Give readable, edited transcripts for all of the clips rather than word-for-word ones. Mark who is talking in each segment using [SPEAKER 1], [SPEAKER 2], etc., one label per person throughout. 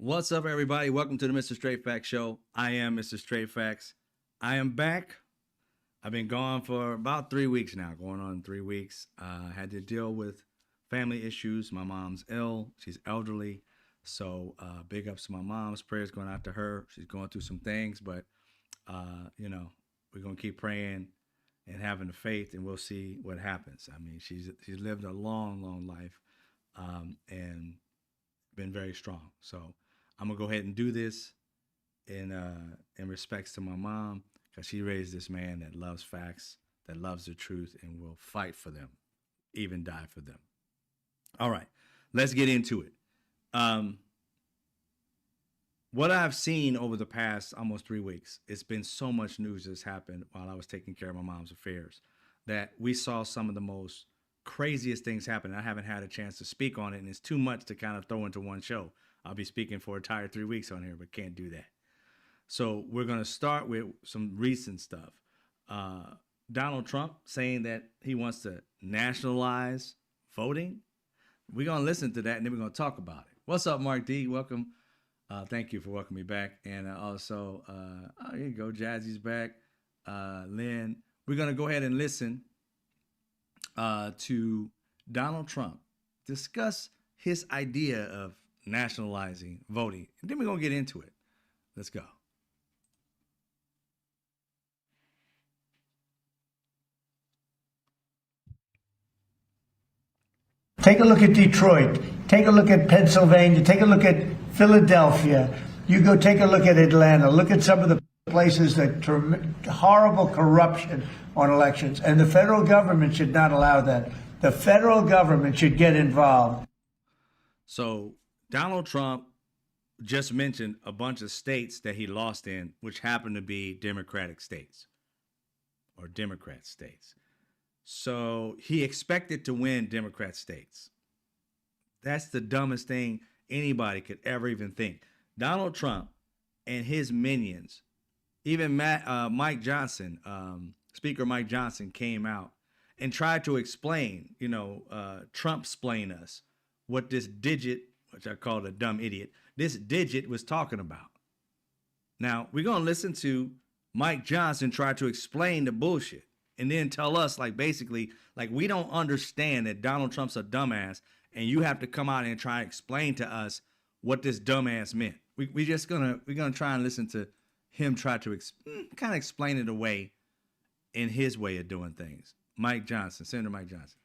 [SPEAKER 1] What's up, everybody? Welcome to the Mr. Straight Facts Show. I am Mr. Straight Facts. I am back. I've been gone for about 3 weeks now, going on 3 weeks. Had to deal with family issues. My mom's ill. She's elderly. So big ups to my mom's. Prayers going out to her. She's going through some things, but, we're going to keep praying and having the faith, and we'll see what happens. I mean, she's lived a long, long life and been very strong. So I'm gonna go ahead and do this in respects to my mom, because she raised this man that loves facts, that loves the truth, and will fight for them, even die for them. All right, let's get into it. What I've seen over the past almost 3 weeks, it's been so much news that's happened while I was taking care of my mom's affairs, that we saw some of the most craziest things happen. I haven't had a chance to speak on it, and it's too much to kind of throw into one show. I'll be speaking for an entire 3 weeks on here, but can't do that. So we're going to start with some recent stuff. Donald Trump saying that he wants to nationalize voting. We're going to listen to that, and then we're going to talk about it. What's up, Mark D? Welcome. Thank you for welcoming me back. And also, here you go, Jazzy's back. Lynn, we're going to go ahead and listen to Donald Trump discuss his idea of nationalizing voting. And then we're going to get into it. Let's go.
[SPEAKER 2] Take a look at Detroit. Take a look at Pennsylvania. Take a look at Philadelphia. You go take a look at Atlanta. Look at some of the places that horrible corruption on elections. And the federal government should not allow that. The federal government should get involved.
[SPEAKER 1] So Donald Trump just mentioned a bunch of states that he lost in, which happen to be Democratic states or Democrat states. So he expected to win Democrat states. That's the dumbest thing anybody could ever even think. Donald Trump and his minions, even Mike Johnson, Speaker Mike Johnson, came out and tried to explain, Trump-splain us, what this digit, which I called a dumb idiot, this digit was talking about. Now, we're going to listen to Mike Johnson try to explain the bullshit and then tell us, basically, we don't understand that Donald Trump's a dumbass, and you have to come out and try to explain to us what this dumbass meant. We're gonna try and listen to him try to kind of explain it away in his way of doing things. Mike Johnson, Senator Mike Johnson.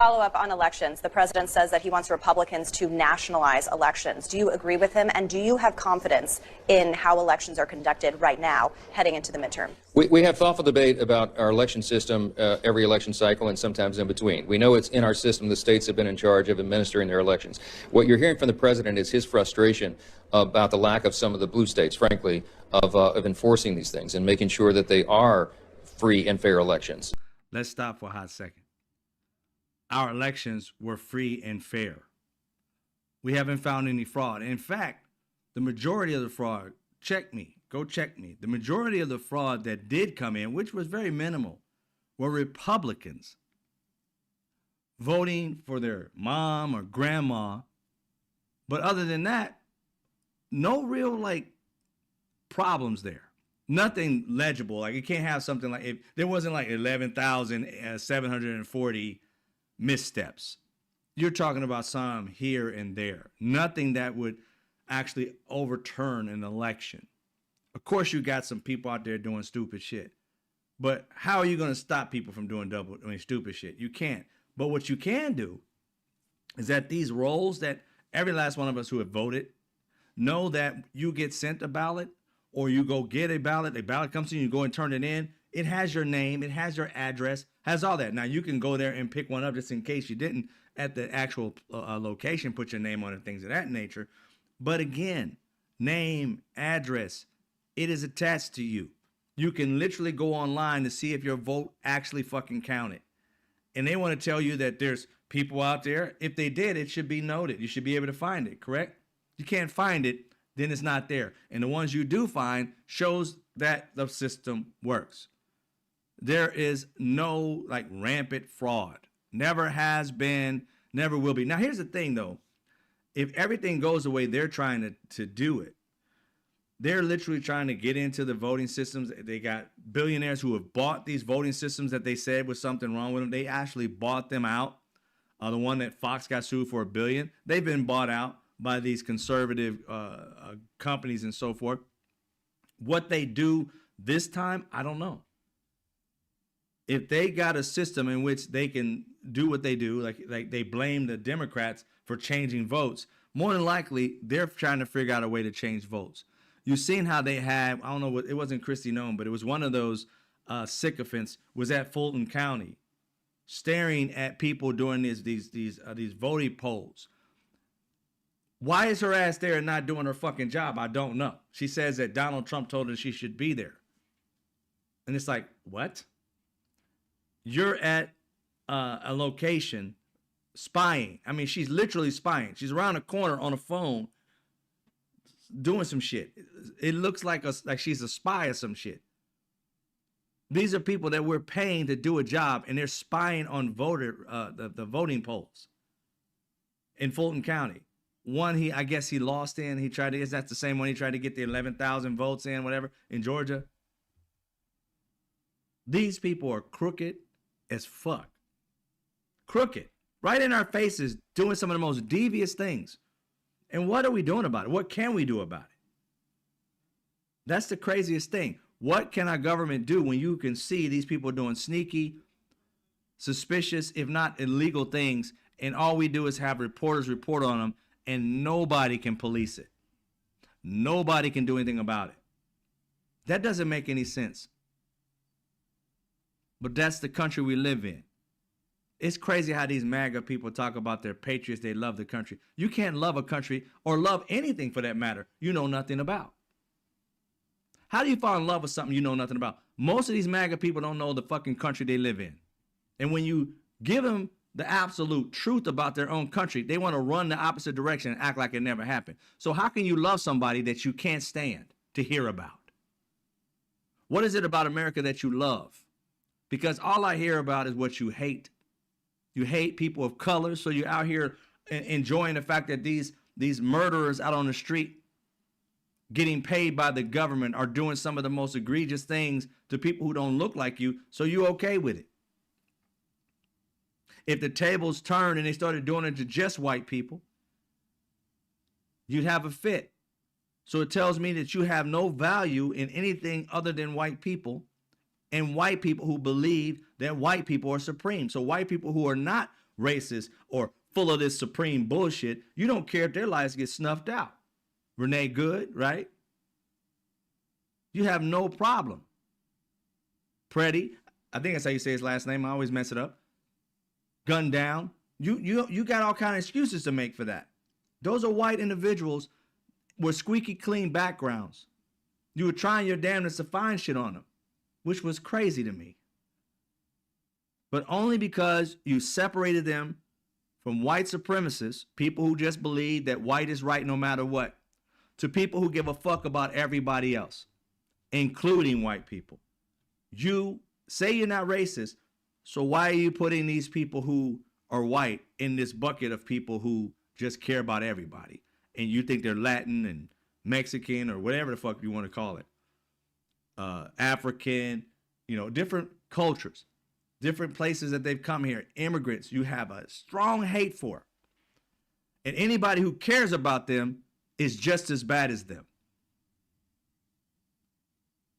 [SPEAKER 3] Follow up on elections. The president says that he wants Republicans to nationalize elections. Do you agree with him? And do you have confidence in how elections are conducted right now, heading into the midterm?
[SPEAKER 4] We have thoughtful debate about our election system every election cycle and sometimes in between. We know it's in our system. The states have been in charge of administering their elections. What you're hearing from the president is his frustration about the lack of some of the blue states, frankly, of enforcing these things and making sure that they are free and fair elections.
[SPEAKER 1] Let's stop for a hot second. Our elections were free and fair. We haven't found any fraud. In fact, the majority of the fraud, go check me. The majority of the fraud that did come in, which was very minimal, were Republicans voting for their mom or grandma. But other than that, no real problems there. Nothing legible. It can't have something there wasn't 11,740 missteps. You're talking about some here and there. Nothing that would actually overturn an election. Of course, you got some people out there doing stupid shit. But how are you going to stop people from doing stupid shit? You can't. But what you can do is that these rolls that every last one of us who have voted know that you get sent a ballot, or you go get a ballot comes to you, you go and turn it in. It has your name, it has your address, has all that. Now, you can go there and pick one up just in case you didn't at the actual location, put your name on it, things of that nature. But again, name, address, it is attached to you. You can literally go online to see if your vote actually fucking counted. And they want to tell you that there's people out there. If they did, it should be noted. You should be able to find it, correct? You can't find it, then it's not there. And the ones you do find shows that the system works. There is no like rampant fraud. Never has been, never will be. Now, here's the thing though. If everything goes the way they're trying to do it, they're literally trying to get into the voting systems. They got billionaires who have bought these voting systems that they said was something wrong with them. They actually bought them out. The one that Fox got sued for $1 billion, they've been bought out by these conservative companies and so forth. What they do this time, I don't know. If they got a system in which they can do what they do, like they blame the Democrats for changing votes, more than likely they're trying to figure out a way to change votes. You've seen how they had, I don't know what, it wasn't Christy Nome, but it was one of those sycophants was at Fulton County, staring at people doing these voting polls. Why is her ass there and not doing her fucking job? I don't know. She says that Donald Trump told her she should be there. And it's like, what? You're at a location spying. I mean, she's literally spying. She's around the corner on a phone doing some shit. It looks like she's a spy or some shit. These are people that we're paying to do a job, and they're spying on the voting polls in Fulton County. One, I guess he lost in. That's the same one he tried to get the 11,000 votes in, whatever, in Georgia. These people are crooked as fuck. Crooked. Right in our faces, doing some of the most devious things. And what are we doing about it? What can we do about it? That's the craziest thing. What can our government do when you can see these people doing sneaky, suspicious, if not illegal things, and all we do is have reporters report on them, and nobody can police it? Nobody can do anything about it. That doesn't make any sense. But that's the country we live in. It's crazy how these MAGA people talk about their patriots. They love the country. You can't love a country or love anything for that matter you know nothing about. How do you fall in love with something you know nothing about? Most of these MAGA people don't know the fucking country they live in. And when you give them the absolute truth about their own country, they want to run the opposite direction and act like it never happened. So how can you love somebody that you can't stand to hear about? What is it about America that you love? Because all I hear about is what you hate. You hate people of color, so you're out here enjoying the fact that these murderers out on the street getting paid by the government are doing some of the most egregious things to people who don't look like you, so you're okay with it. If the tables turned and they started doing it to just white people, you'd have a fit. So it tells me that you have no value in anything other than white people, and white people who believe that white people are supreme. So white people who are not racist or full of this supreme bullshit, you don't care if their lives get snuffed out. Renee Good, right? You have no problem. Preddy, I think that's how you say his last name. I always mess it up. Gunned down. You got all kind of excuses to make for that. Those are white individuals with squeaky clean backgrounds. You were trying your damnedest to find shit on them, which was crazy to me. But only because you separated them from white supremacists, people who just believe that white is right no matter what, to people who give a fuck about everybody else, including white people. You say you're not racist, so why are you putting these people who are white in this bucket of people who just care about everybody? And you think they're Latin and Mexican or whatever the fuck you want to call it. African, different cultures, different places that they've come here, immigrants, you have a strong hate for. And anybody who cares about them is just as bad as them.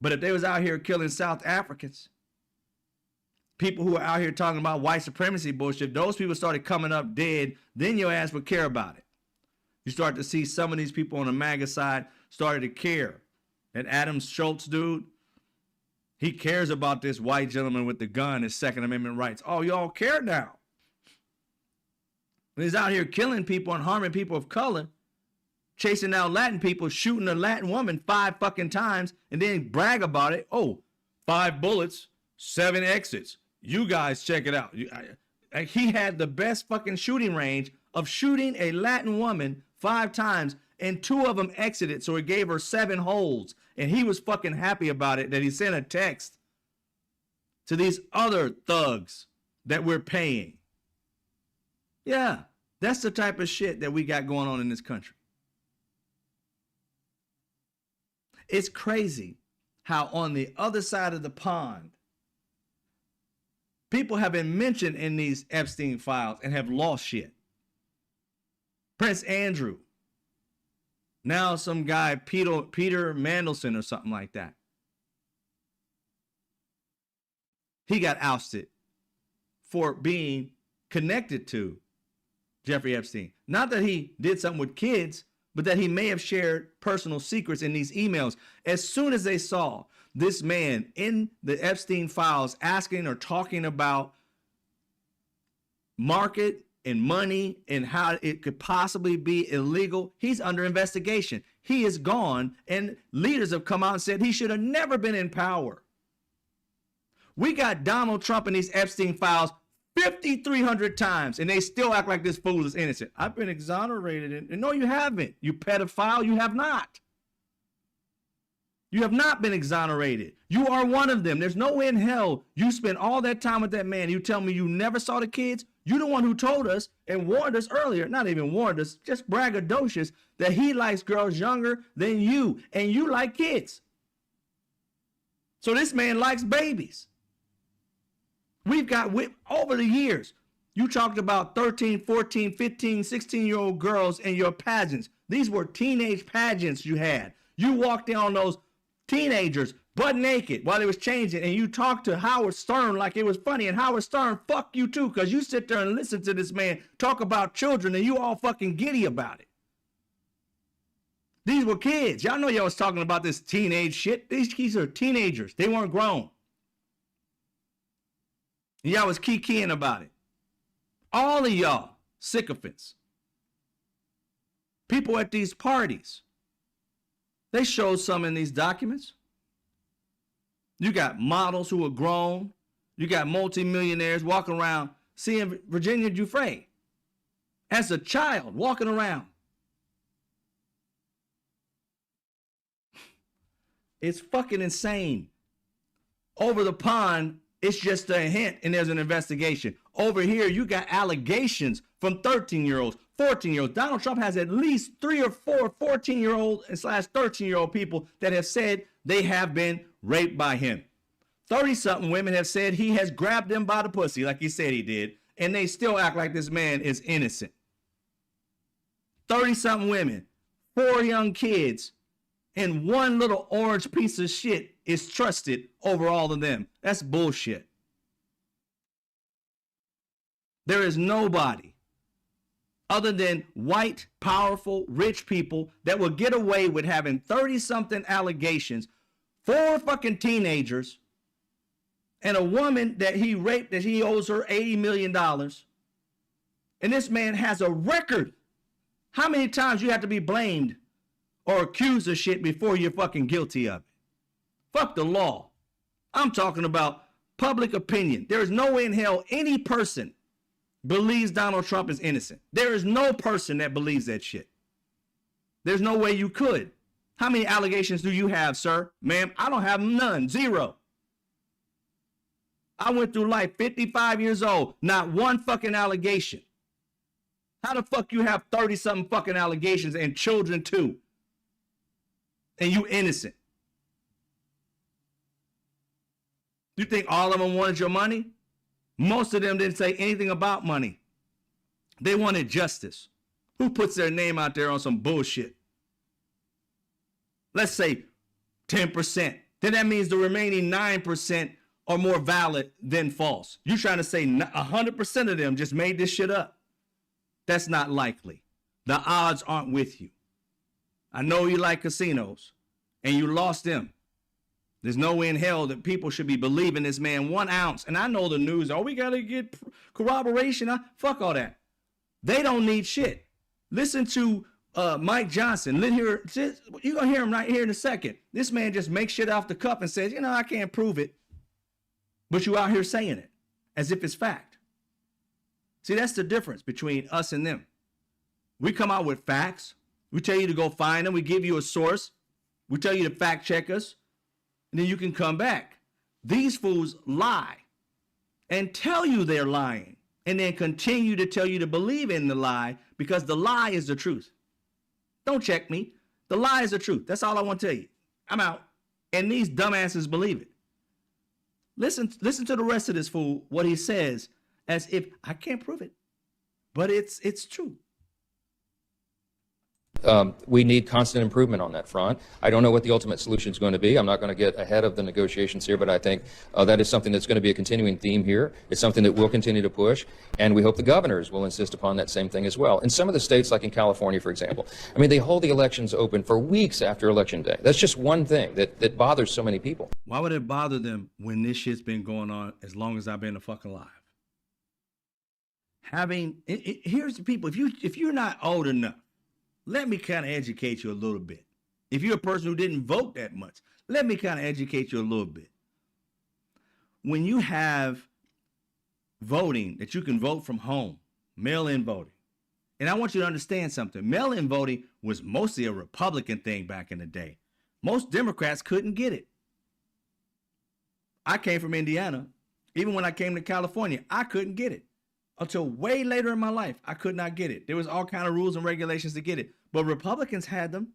[SPEAKER 1] But if they was out here killing South Africans, people who are out here talking about white supremacy bullshit, those people started coming up dead, then your ass would care about it. You start to see some of these people on the MAGA side started to care. That Adam Schultz dude, he cares about this white gentleman with the gun, his Second Amendment rights. Oh, y'all care now. When he's out here killing people and harming people of color, chasing out Latin people, shooting a Latin woman 5 fucking times, and then brag about it. Oh, 5 bullets, 7 exits. You guys check it out. He had the best fucking shooting range of shooting a Latin woman 5 times, and 2 of them exited, so it gave her 7 holes. And he was fucking happy about it, that he sent a text to these other thugs that we're paying. Yeah, that's the type of shit that we got going on in this country. It's crazy how on the other side of the pond, people have been mentioned in these Epstein files and have lost shit. Prince Andrew. Now some guy, Peter Mandelson or something like that. He got ousted for being connected to Jeffrey Epstein. Not that he did something with kids, but that he may have shared personal secrets in these emails. As soon as they saw this man in the Epstein files asking or talking about market and money and how it could possibly be illegal, he's under investigation. He is gone, and leaders have come out and said he should have never been in power. We got Donald Trump in these Epstein files 5,300 times, and they still act like this fool is innocent. I've been exonerated. And no, you haven't. You pedophile, you have not. You have not been exonerated. You are one of them. There's no way in hell you spent all that time with that man. You tell me you never saw the kids? You're the one who told us and warned us earlier, not even warned us, just braggadocious, that he likes girls younger than you, and you like kids. So this man likes babies. We've got, over the years, you talked about 13, 14, 15, 16-year-old girls in your pageants. These were teenage pageants you had. You walked in on those teenagers butt naked while they was changing, and you talked to Howard Stern like it was funny, and Howard Stern, fuck you too, because you sit there and listen to this man talk about children, and you all fucking giddy about it. These were kids. Y'all know y'all was talking about this teenage shit. These kids are teenagers. They weren't grown. And y'all was kikiing about it. All of y'all sycophants. People at these parties. They showed some in these documents. You got models who are grown. You got multimillionaires walking around seeing Virginia Giuffre as a child walking around. It's fucking insane. Over the pond, it's just a hint and there's an investigation. Over here, you got allegations from 13-year-olds, 14-year-olds. Donald Trump has at least 3 or 4 14-year-old / 13-year-old people that have said they have been raped by him. 30-something women have said he has grabbed them by the pussy like he said he did, and they still act like this man is innocent. 30-something women, 4 young kids, and one little orange piece of shit is trusted over all of them. That's bullshit. There is nobody other than white, powerful, rich people that will get away with having 30-something allegations, 4 fucking teenagers, and a woman that he raped that he owes her $80 million. And this man has a record. How many times you have to be blamed or accused of shit before you're fucking guilty of it? Fuck the law. I'm talking about public opinion. There is no way in hell any person believes Donald Trump is innocent. There is no person that believes that shit. There's no way you could. How many allegations do you have, sir? Ma'am, I don't have none. 0. I went through life 55 years old. Not one fucking allegation. How the fuck you have 30-something fucking allegations and children too? And you innocent? You think all of them wanted your money? Most of them didn't say anything about money. They wanted justice. Who puts their name out there on some bullshit? Let's say 10%. Then that means the remaining 9% are more valid than false. You're trying to say 100% of them just made this shit up. That's not likely. The odds aren't with you. I know you like casinos, and you lost them. There's no way in hell that people should be believing this man 1 ounce. And I know the news, oh, we got to get corroboration. Fuck all that. They don't need shit. Listen to Mike Johnson. You're going to hear him right here in a second. This man just makes shit off the cuff and says, you know, I can't prove it. But you out here saying it as if it's fact. See, that's the difference between us and them. We come out with facts. We tell you to go find them. We give you a source. We tell you to fact check us. And then you can come back. These fools lie and tell you they're lying and then continue to tell you to believe in the lie because the lie is the truth. Don't check me. The lie is the truth. That's all I want to tell you. I'm out. And these dumbasses believe it. Listen to the rest of this fool, what he says, as if I can't prove it, but it's true.
[SPEAKER 4] We need constant improvement on that front. I don't know what the ultimate solution is going to be. I'm not going to get ahead of the negotiations here, but I think that is something that's going to be a continuing theme here. It's something that we'll continue to push, and we hope the governors will insist upon that same thing as well. In some of the states, like in California, for example, I mean, they hold the elections open for weeks after Election Day. That's just one thing that bothers so many people.
[SPEAKER 1] Why would it bother them when this shit's been going on as long as I've been fucking alive? Here's the people, if you're not old enough, let me kind of educate you a little bit. If you're a person who didn't vote that much, let me kind of educate you a little bit. When you have voting that you can vote from home, mail-in voting, and I want you to understand something. Mail-in voting was mostly a Republican thing back in the day. Most Democrats couldn't get it. I came from Indiana. Even when I came to California, I couldn't get it. Until way later in my life, I could not get it. There was all kind of rules and regulations to get it. But Republicans had them.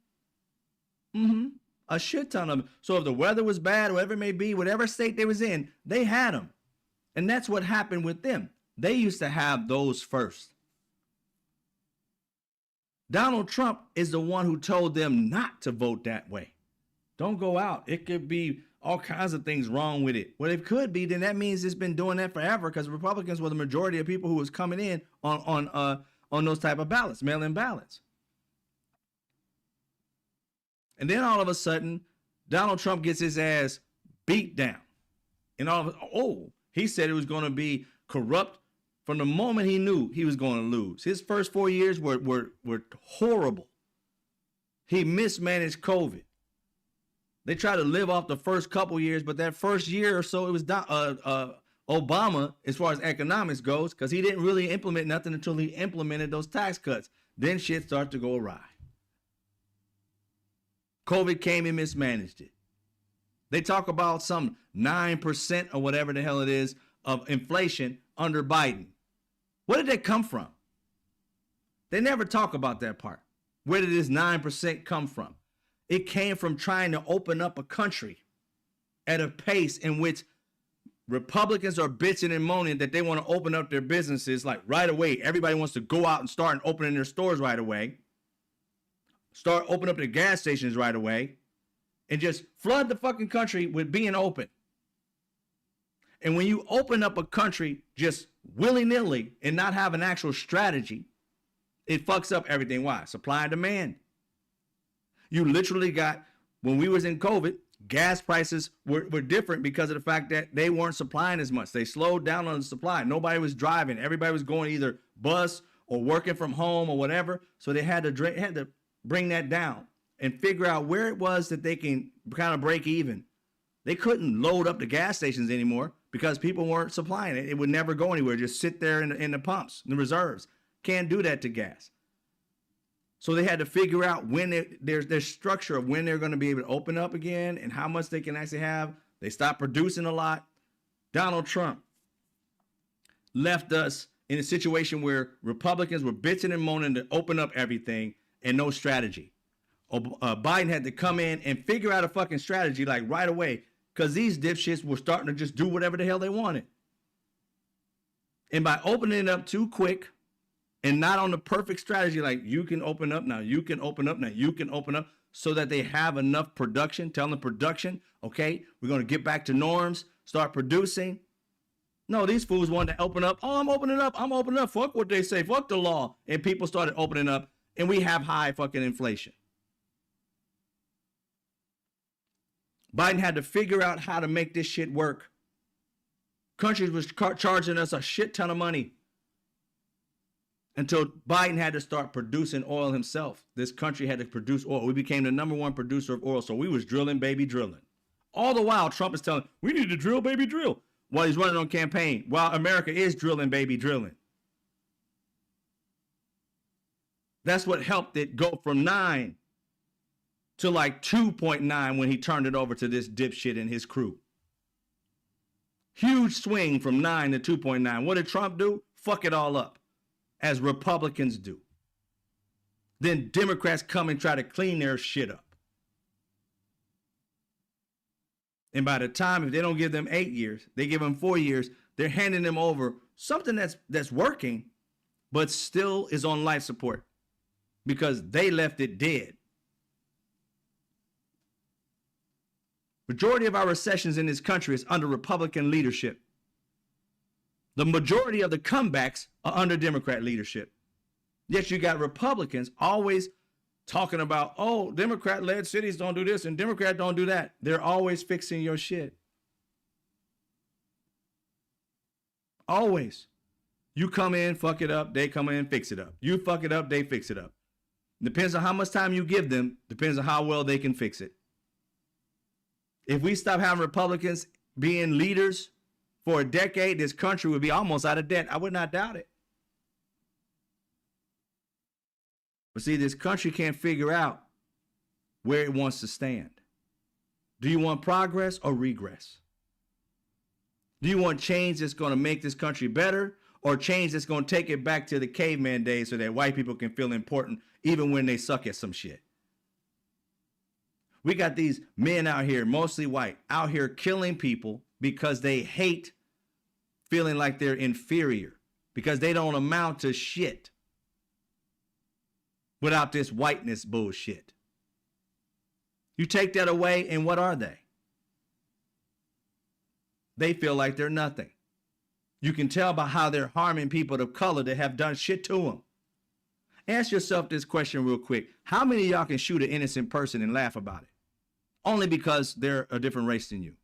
[SPEAKER 1] A shit ton of them. So if the weather was bad, whatever it may be, whatever state they was in, they had them. And that's what happened with them. They used to have those first. Donald Trump is the one who told them not to vote that way. Don't go out. It could be all kinds of things wrong with it. Well, it could be, then that means it's been doing that forever because Republicans were the majority of people who was coming in on those type of ballots, mail-in ballots. And then all of a sudden, Donald Trump gets his ass beat down. And all of a sudden, he said it was going to be corrupt from the moment he knew he was going to lose. His first 4 years were horrible. He mismanaged COVID. They tried to live off the first couple years, but that first year or so, it was Obama, as far as economics goes, because he didn't really implement nothing until he implemented those tax cuts. Then shit started to go awry. COVID came and mismanaged it. They talk about some 9% or whatever the hell it is of inflation under Biden. Where did that come from? They never talk about that part. Where did this 9% come from? It came from trying to open up a country at a pace in which Republicans are bitching and moaning that they want to open up their businesses like right away. Everybody wants to go out and start and opening their stores right away. Start opening up their gas stations right away. And just flood the fucking country with being open. And when you open up a country just willy-nilly and not have an actual strategy, it fucks up everything. Why? Supply and demand. You literally got, when we was in COVID, gas prices were different because of the fact that they weren't supplying as much. They slowed down on the supply. Nobody was driving. Everybody was going either bus or working from home or whatever. So they had to bring that down and figure out where it was that they can kind of break even. They couldn't load up the gas stations anymore because people weren't supplying it. It would never go anywhere. Just sit there in the pumps, in the reserves. Can't do that to gas. So they had to figure out when their structure of when they're going to be able to open up again and how much they can actually have. They stopped producing a lot. Donald Trump left us in a situation where Republicans were bitching and moaning to open up everything and no strategy. Biden had to come in and figure out a fucking strategy like right away because these dipshits were starting to just do whatever the hell they wanted. And by opening it up too quick, and not on the perfect strategy, like you can open up now, you can open up now, you can open up, so that they have enough production, tell them production, okay, we're going to get back to norms, start producing. No, these fools wanted to open up. Oh, I'm opening up. Fuck what they say. Fuck the law. And people started opening up, and we have high fucking inflation. Biden had to figure out how to make this shit work. Countries was charging us a shit ton of money. Until Biden had to start producing oil himself. This country had to produce oil. We became the #1 producer of oil. So we was drilling, baby, drilling. All the while, Trump is telling, we need to drill, baby, drill. While he's running on campaign. While America is drilling, baby, drilling. That's what helped it go from 9 to like 2.9 when he turned it over to this dipshit and his crew. Huge swing from 9 to 2.9. What did Trump do? Fuck it all up, as Republicans do. Then Democrats come and try to clean their shit up. And by the time, if they don't give them 8 years, they give them 4 years, they're handing them over something that's working, but still is on life support because they left it dead. Majority of our recessions in this country is under Republican leadership. The majority of the comebacks are under Democrat leadership. Yet you got Republicans always talking about, oh, Democrat-led cities don't do this and Democrat don't do that. They're always fixing your shit. Always. You come in, fuck it up, they come in, fix it up. You fuck it up, they fix it up. Depends on how much time you give them, depends on how well they can fix it. If we stop having Republicans being leaders for a decade, this country would be almost out of debt. I would not doubt it. But see, this country can't figure out where it wants to stand. Do you want progress or regress? Do you want change that's going to make this country better, or change that's going to take it back to the caveman days so that white people can feel important even when they suck at some shit? We got these men out here, mostly white, out here killing people because they hate feeling like they're inferior, because they don't amount to shit without this whiteness bullshit. You take that away, and what are they? They feel like they're nothing. You can tell by how they're harming people of color that have done shit to them. Ask yourself this question real quick. How many of y'all can shoot an innocent person and laugh about it? Only because they're a different race than you.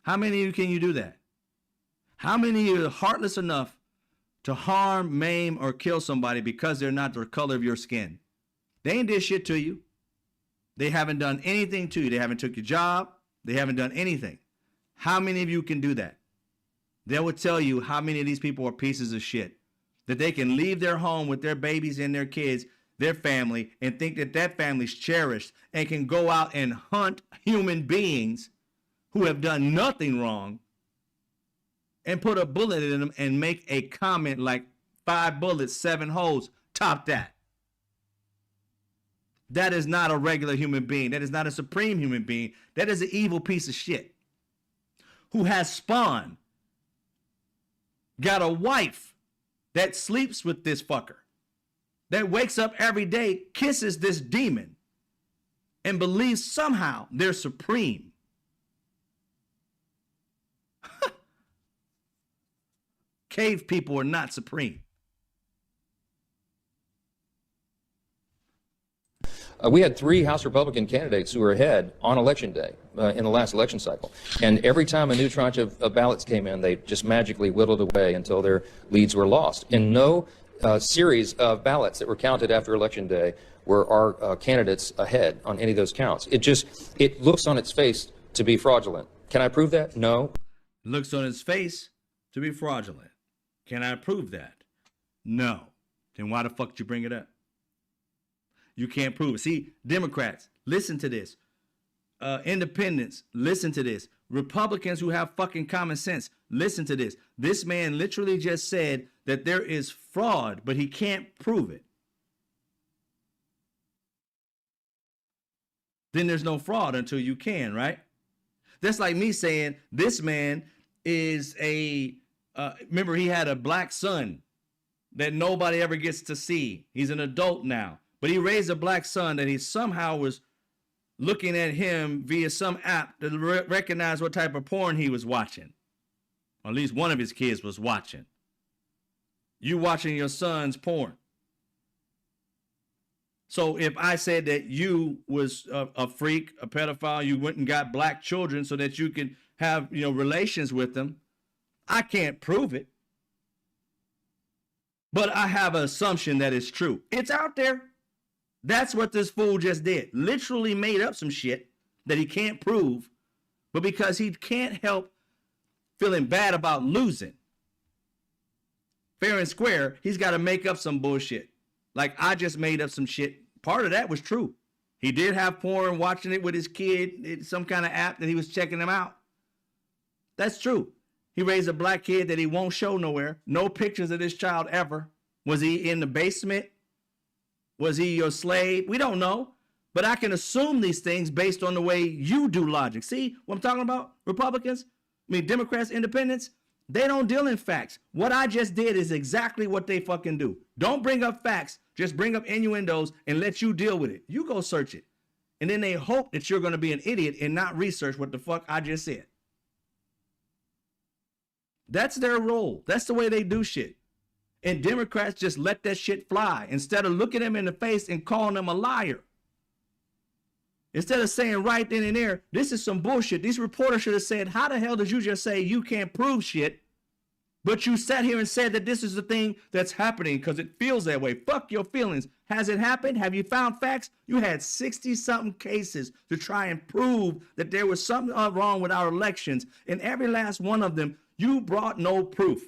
[SPEAKER 1] How many of you can you do that? How many of you are heartless enough to harm, maim, or kill somebody because they're not the color of your skin? They ain't did shit to you. They haven't done anything to you. They haven't took your job. They haven't done anything. How many of you can do that? They will tell you how many of these people are pieces of shit. That they can leave their home with their babies and their kids, their family, and think that that family's cherished and can go out and hunt human beings who have done nothing wrong and put a bullet in them and make a comment like 5 bullets, 7 holes, top that. That is not a regular human being. That is not a supreme human being. That is an evil piece of shit who has spawned, got a wife that sleeps with this fucker, that wakes up every day, kisses this demon, and believes somehow they're supreme. Cave people are not supreme.
[SPEAKER 4] We had 3 House Republican candidates who were ahead on election day in the last election cycle. And every time a new tranche of ballots came in, they just magically whittled away until their leads were lost. In no series of ballots that were counted after election day were our candidates ahead on any of those counts. It looks on its face to be fraudulent. Can I prove that? No.
[SPEAKER 1] Looks on its face to be fraudulent. Can I prove that? No. Then why the fuck did you bring it up? You can't prove it. See, Democrats, listen to this. Independents, listen to this. Republicans who have fucking common sense, listen to this. This man literally just said that there is fraud, but he can't prove it. Then there's no fraud until you can, right? That's like me saying this man is remember he had a black son that nobody ever gets to see. He's an adult now. But he raised a black son that he somehow was looking at him via some app to recognize what type of porn he was watching. Or at least one of his kids was watching. You watching your son's porn. So if I said that you was a freak, a pedophile, you went and got black children so that you could have, relations with them, I can't prove it. But I have an assumption that it's true. It's out there. That's what this fool just did. Literally made up some shit that he can't prove, but because he can't help feeling bad about losing, fair and square, he's got to make up some bullshit. Like I just made up some shit. Part of that was true. He did have porn, watching it with his kid, some kind of app that he was checking him out. That's true. He raised a black kid that he won't show nowhere. No pictures of this child ever. Was he in the basement? Was he your slave? We don't know. But I can assume these things based on the way you do logic. See what I'm talking about? Republicans, Democrats, independents, they don't deal in facts. What I just did is exactly what they fucking do. Don't bring up facts. Just bring up innuendos and let you deal with it. You go search it. And then they hope that you're going to be an idiot and not research what the fuck I just said. That's their role. That's the way they do shit. And Democrats just let that shit fly instead of looking them in the face and calling them a liar. Instead of saying right then and there, this is some bullshit. These reporters should have said, how the hell did you just say you can't prove shit? But you sat here and said that this is the thing that's happening because it feels that way. Fuck your feelings. Has it happened? Have you found facts? You had 60-something cases to try and prove that there was something wrong with our elections. And every last one of them, you brought no proof.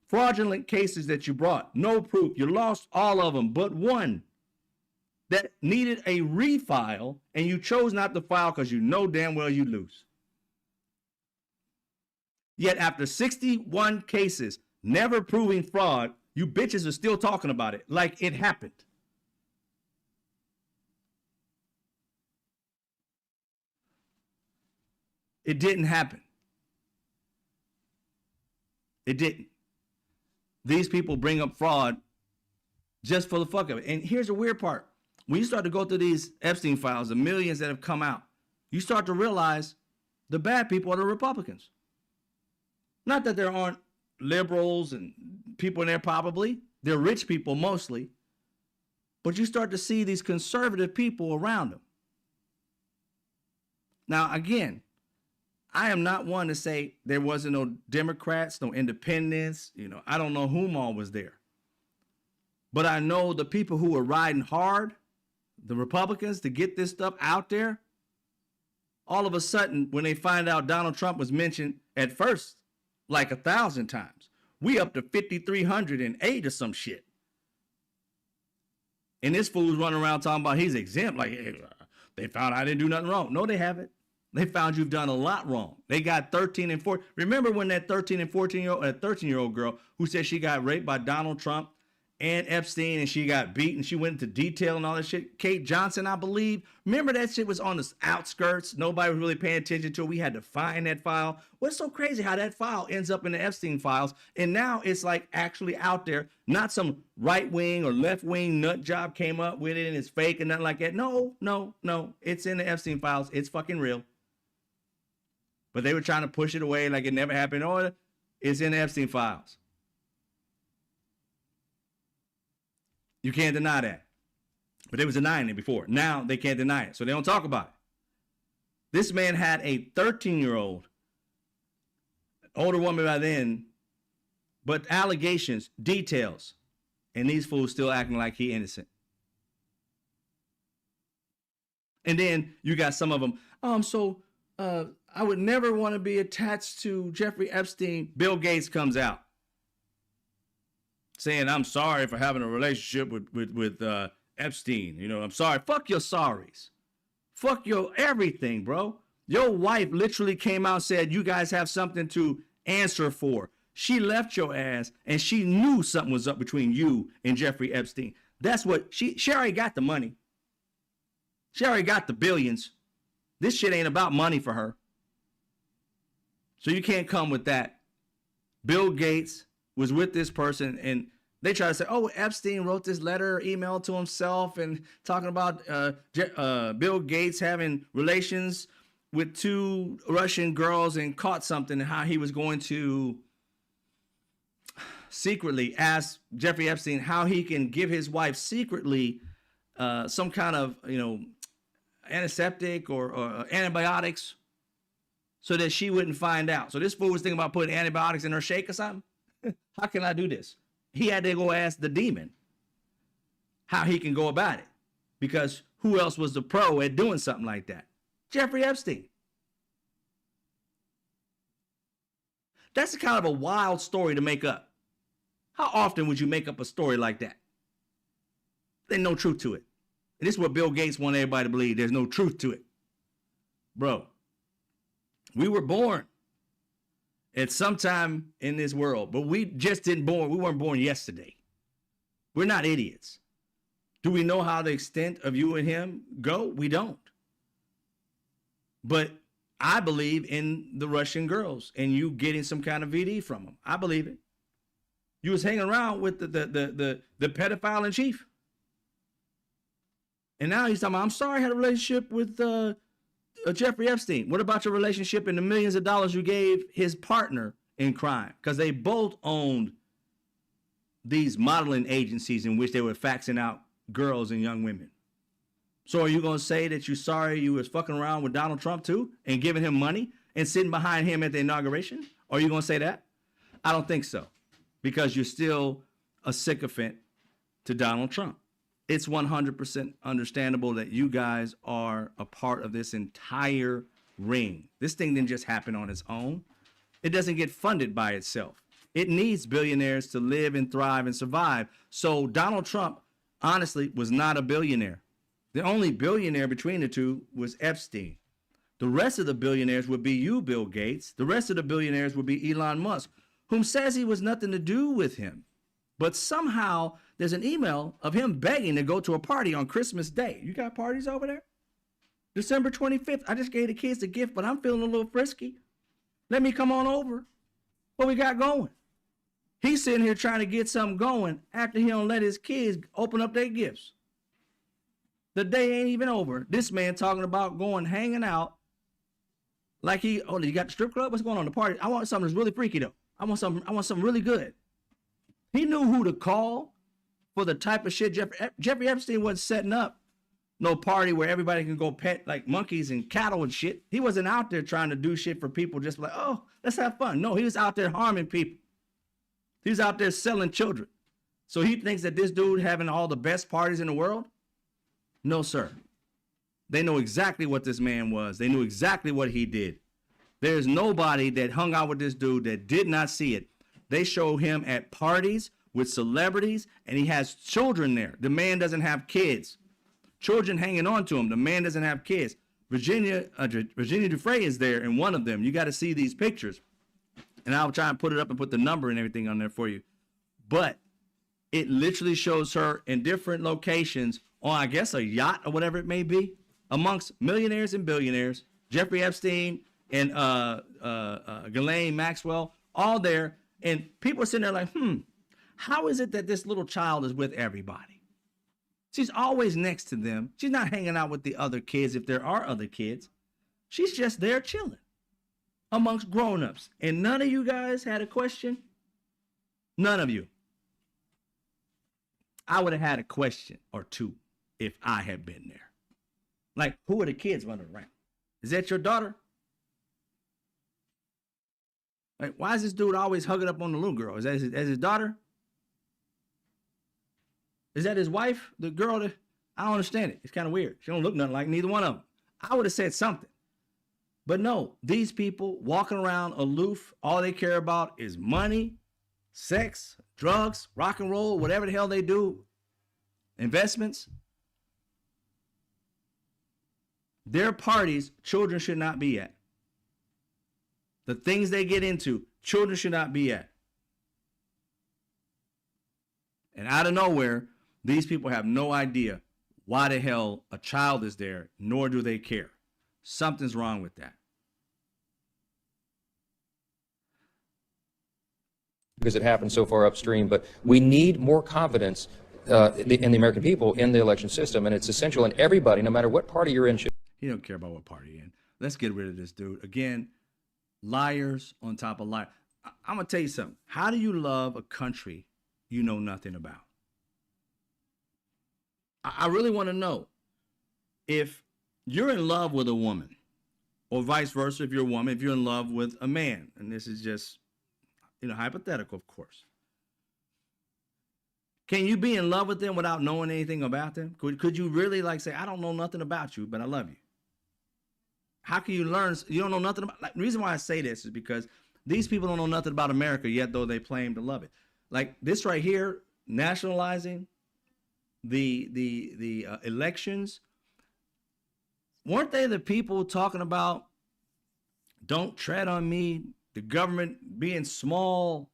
[SPEAKER 1] Fraudulent cases that you brought, no proof. You lost all of them but one that needed a refile, and you chose not to file because you know damn well you lose. Yet after 61 cases, never proving fraud, you bitches are still talking about it like it happened. It didn't happen. It didn't. These people bring up fraud just for the fuck of it. And here's the weird part. When you start to go through these Epstein files, the millions that have come out, you start to realize the bad people are the Republicans. Not that there aren't liberals and people in there probably. They're rich people mostly. But you start to see these conservative people around them. Now, again, I am not one to say there wasn't no Democrats, no independents. I don't know whom all was there. But I know the people who were riding hard, the Republicans, to get this stuff out there, all of a sudden, when they find out Donald Trump was mentioned at first, like 1,000 times, we up to 5,308 or some shit. And this fool's running around talking about he's exempt. Like, hey, they found I didn't do nothing wrong. No, they haven't. They found you've done a lot wrong. They got 13 and 14. Remember when that 13 and 14-year-old, 13-year-old girl who said she got raped by Donald Trump and Epstein and she got beat and she went into detail and all that shit? Kate Johnson, I believe. Remember that shit was on the outskirts. Nobody was really paying attention to it. We had to find that file. What's so crazy how that file ends up in the Epstein files and now it's like actually out there. Not some right wing or left wing nut job came up with it and it's fake and nothing like that. No. It's in the Epstein files. It's fucking real. But they were trying to push it away like it never happened. Or it's in the Epstein files. You can't deny that. But they was denying it before. Now they can't deny it. So they don't talk about it. This man had a 13-year-old, older woman by then, but allegations, details, and these fools still acting like he innocent. And then you got some of them, I would never want to be attached to Jeffrey Epstein. Bill Gates comes out saying, I'm sorry for having a relationship with Epstein. I'm sorry. Fuck your sorries. Fuck your everything, bro. Your wife literally came out and said, you guys have something to answer for. She left your ass and she knew something was up between you and Jeffrey Epstein. That's what she already got the money. She already got the billions. This shit ain't about money for her. So you can't come with that. Bill Gates was with this person and they try to say, oh, Epstein wrote this letter or email to himself and talking about Bill Gates having relations with 2 Russian girls and caught something and how he was going to secretly ask Jeffrey Epstein how he can give his wife secretly some kind of, antiseptic or antibiotics so that she wouldn't find out. So this fool was thinking about putting antibiotics in her shake or something. How can I do this? He had to go ask the demon how he can go about it, because who else was the pro at doing something like that? Jeffrey Epstein. That's a kind of a wild story to make up. How often would you make up a story like that? There's no truth to it. And this is what Bill Gates wanted everybody to believe. There's no truth to it. Bro, We were born at some time in this world, but we just didn't born. We weren't born yesterday. We're not idiots. Do we know how the extent of you and him go? We don't. But I believe in the Russian girls and you getting some kind of VD from them. I believe it. You was hanging around with the pedophile in chief. And now he's talking about, I'm sorry I had a relationship with Jeffrey Epstein. What about your relationship and the millions of dollars you gave his partner in crime? Because they both owned these modeling agencies in which they were faxing out girls and young women. So are you going to say that you're sorry you was fucking around with Donald Trump too and giving him money and sitting behind him at the inauguration? Are you going to say that? I don't think so, because you're still a sycophant to Donald Trump. It's 100% understandable that you guys are a part of this entire ring. This thing didn't just happen on its own. It doesn't get funded by itself. It needs billionaires to live and thrive and survive. So Donald Trump, honestly, was not a billionaire. The only billionaire between the two was Epstein. The rest of the billionaires would be you, Bill Gates. The rest of the billionaires would be Elon Musk, whom says he was nothing to do with him. But somehow there's an email of him begging to go to a party on Christmas Day. You got parties over there? December 25th. I just gave the kids a gift, but I'm feeling a little frisky. Let me come on over. What we got going? He's sitting here trying to get something going after he don't let his kids open up their gifts. The day ain't even over. This man talking about going hanging out like you got the strip club? What's going on? The party? I want something that's really freaky though. I want something really good. He knew who to call for the type of shit Jeffrey Epstein wasn't setting up no party where everybody can go pet like monkeys and cattle and shit. He wasn't out there trying to do shit for people just like, oh, let's have fun. No, he was out there harming people. He was out there selling children. So he thinks that this dude having all the best parties in the world? No, sir. They know exactly what this man was. They knew exactly what he did. There's nobody that hung out with this dude that did not see it. They show him at parties with celebrities, and he has children there. The man doesn't have kids. Children hanging on to him. The man doesn't have kids. Virginia Dufresne is there in one of them. You got to see these pictures. And I'll try and put it up and put the number and everything on there for you. But it literally shows her in different locations on, I guess, a yacht or whatever it may be, amongst millionaires and billionaires, Jeffrey Epstein and Ghislaine Maxwell, all there. And people are sitting there like, how is it that this little child is with everybody? She's always next to them. She's not hanging out with the other kids if there are other kids. She's just there chilling amongst grown-ups. And none of you guys had a question? None of you. I would have had a question or two if I had been there. Like, who are the kids running around? Is that your daughter? Like, why is this dude always hugging up on the little girl? Is that his daughter? Is that his wife? The girl that, I don't understand it. It's kind of weird. She don't look nothing like neither one of them. I would have said something. But no, these people walking around aloof, all they care about is money, sex, drugs, rock and roll, whatever the hell they do, investments. Their parties, children should not be at. The things they get into, children should not be at. And out of nowhere, these people have no idea why the hell a child is there, nor do they care. Something's wrong with that.
[SPEAKER 4] Because it happened so far upstream, but we need more confidence in the American people in the election system, and it's essential, and everybody, no matter what party you're in, should.
[SPEAKER 1] He don't care about what party you're in. Let's get rid of this dude. Again, liars on top of liars. I'm going to tell you something. How do you love a country you know nothing about? I really want to know if you're in love with a woman, or vice versa, if you're a woman, if you're in love with a man, and this is just, hypothetical, of course. Can you be in love with them without knowing anything about them? Could you really say, I don't know nothing about you, but I love you? How can you learn? You don't know nothing about, the reason why I say this is because these people don't know nothing about America yet, though they claim to love it. Like this right here, nationalizing the elections. Weren't they the people talking about Don't tread on me. The government being small.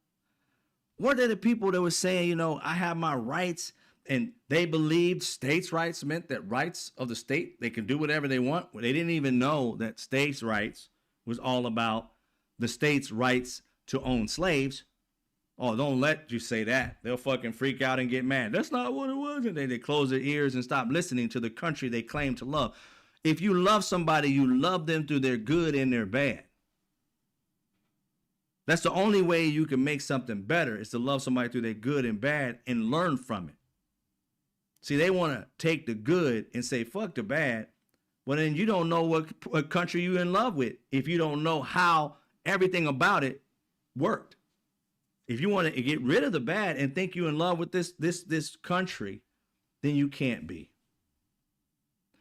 [SPEAKER 1] Weren't there the people that were saying, you know, I have my rights, and they believed states' rights meant that rights of the state, they can do whatever they want. Well, they didn't even know that states' rights was all about the state's rights to own slaves. Oh, don't let you say that. They'll fucking freak out and get mad. That's not what it was. And they close their ears and stop listening to the country they claim to love. If you love somebody, you love them through their good and their bad. That's the only way you can make something better, is to love somebody through their good and bad and learn from it. See, they want to take the good and say, fuck the bad. Well, then you don't know what country you're in love with if you don't know how everything about it worked. If you want to get rid of the bad and think you're in love with this country, then you can't be.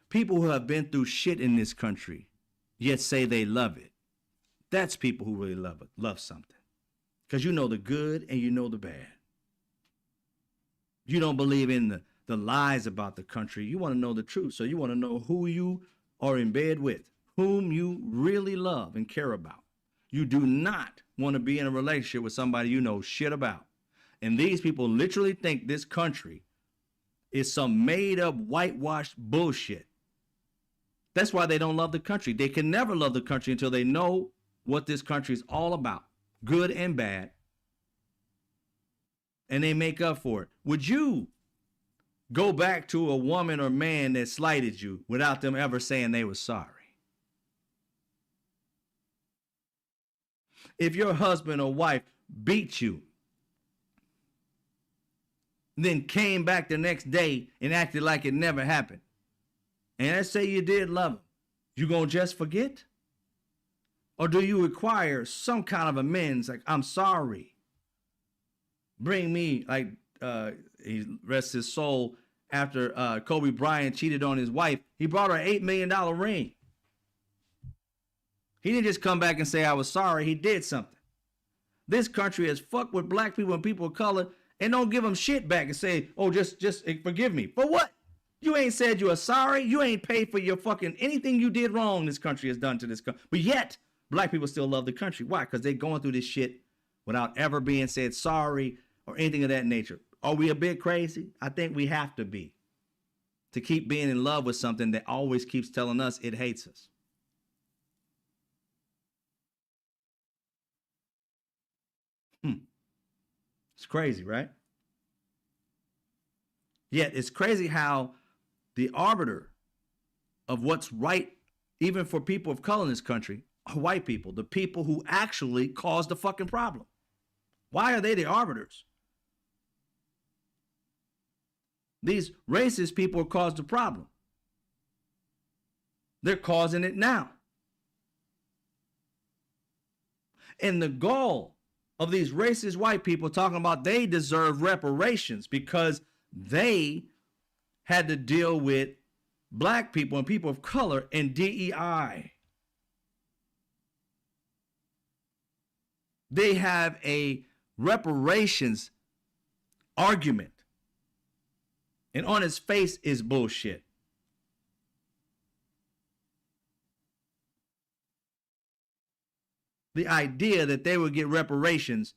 [SPEAKER 1] People who have been through shit in this country, yet say they love it. That's people who really love something. Because you know the good and you know the bad. You don't believe in the lies about the country. You want to know the truth. So you want to know who you are in bed with, whom you really love and care about. You do not want to be in a relationship with somebody you know shit about. And these people literally think this country is some made up, whitewashed bullshit. That's why they don't love the country. They can never love the country until they know what this country is all about, good and bad, and they make up for it. Would you go back to a woman or man that slighted you without them ever saying they were sorry? If your husband or wife beat you, then came back the next day and acted like it never happened, and let's say you did love him, you gonna just forget? Or do you require some kind of amends, like, I'm sorry, bring me, like he rests his soul, after Kobe Bryant cheated on his wife, he brought her an $8 million ring. He didn't just come back and say, I was sorry. He did something. This country has fucked with black people and people of color and don't give them shit back and say, oh, just forgive me. For what? You ain't said you are sorry. You ain't paid for your fucking anything you did wrong this country has done to this country. But yet, black people still love the country. Why? Because they're going through this shit without ever being said sorry or anything of that nature. Are we a bit crazy? I think we have to be, to keep being in love with something that always keeps telling us it hates us. It's crazy, right? Yet it's crazy how the arbiter of what's right, even for people of color in this country, are white people, the people who actually caused the fucking problem. Why are they the arbiters? These racist people caused the problem. They're causing it now. And the goal of these racist white people talking about they deserve reparations because they had to deal with black people and people of color in DEI. They have a reparations argument, and on its face is bullshit. The idea that they would get reparations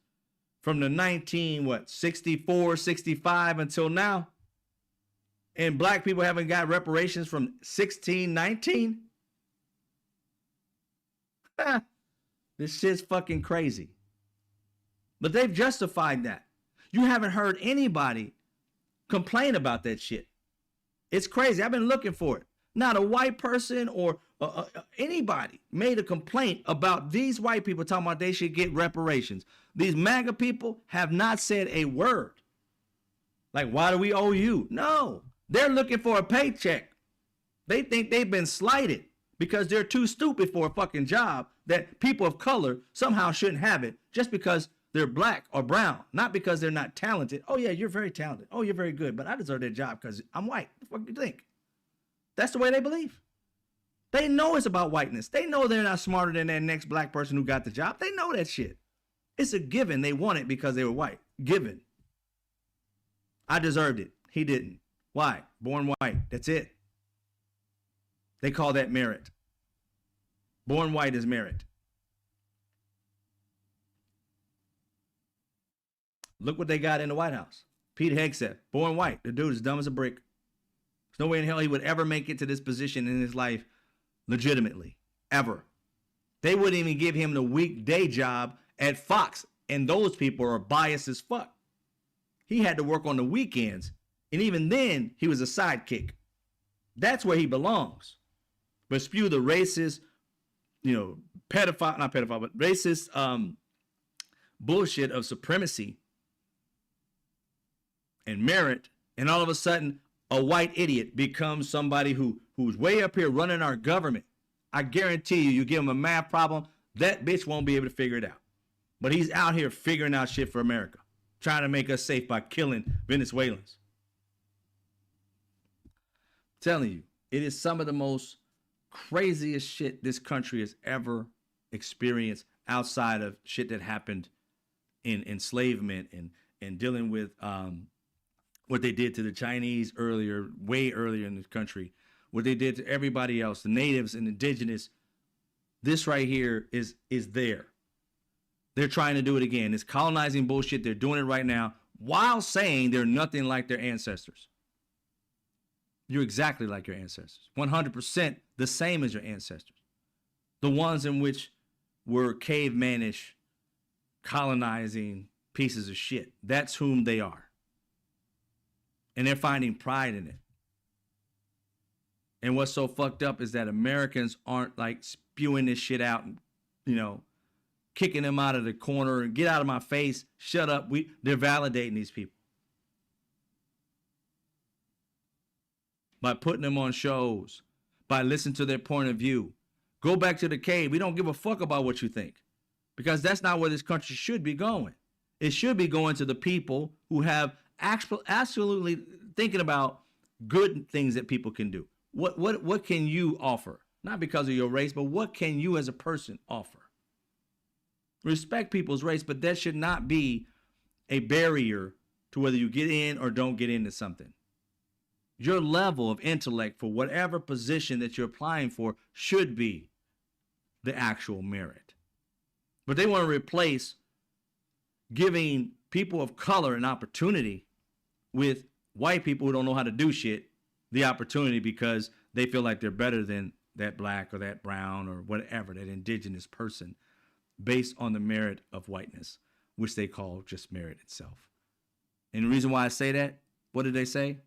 [SPEAKER 1] from the 64, 65 until now, and black people haven't got reparations from 16, 19? This shit's fucking crazy. But they've justified that. You haven't heard anybody complain about that shit. It's crazy. I've been looking for it. Not a white person or anybody made a complaint about these white people talking about they should get reparations. These MAGA people have not said a word. Like, why do we owe you? No, they're looking for a paycheck. They think they've been slighted because they're too stupid for a fucking job that people of color somehow shouldn't have it just because they're black or brown, not because they're not talented. Oh yeah, you're very talented. Oh, you're very good, but I deserve that job because I'm white. What the fuck do you think? That's the way they believe. They know it's about whiteness. They know they're not smarter than that next black person who got the job. They know that shit. It's a given. They want it because they were white. Given. I deserved it. He didn't. Why? Born white. That's it. They call that merit. Born white is merit. Look what they got in the White House. Pete Hegseth, born white. The dude is dumb as a brick. There's no way in hell he would ever make it to this position in his life legitimately, ever. They wouldn't even give him the weekday job at Fox, and those people are biased as fuck. He had to work on the weekends, and even then, he was a sidekick. That's where he belongs. But spew the racist, not pedophile, but racist bullshit of supremacy and merit, and all of a sudden, a white idiot becomes somebody who's way up here running our government. I guarantee you give him a math problem, that bitch won't be able to figure it out. But he's out here figuring out shit for America, trying to make us safe by killing Venezuelans. I'm telling you, it is some of the most craziest shit this country has ever experienced outside of shit that happened in enslavement and dealing with what they did to the Chinese earlier, way earlier in this country, what they did to everybody else, the natives and indigenous. This right here is there. They're trying to do it again. It's colonizing bullshit. They're doing it right now while saying they're nothing like their ancestors. You're exactly like your ancestors. 100% the same as your ancestors. The ones in which were cavemanish, colonizing pieces of shit. That's whom they are. And they're finding pride in it. And what's so fucked up is that Americans aren't like spewing this shit out and, kicking them out of the corner and get out of my face, shut up. They're validating these people by putting them on shows, by listening to their point of view. Go back to the cave. We don't give a fuck about what you think, because that's not where this country should be going. It should be going to the people who have absolutely thinking about good things that people can do. What can you offer? Not because of your race, but what can you as a person offer? Respect people's race, but that should not be a barrier to whether you get in or don't get into something. Your level of intellect for whatever position that you're applying for should be the actual merit. But they want to replace giving people of color an opportunity with white people who don't know how to do shit the opportunity because they feel like they're better than that black or that brown or whatever, that indigenous person, based on the merit of whiteness, which they call just merit itself. And the reason why I say that, what did they say?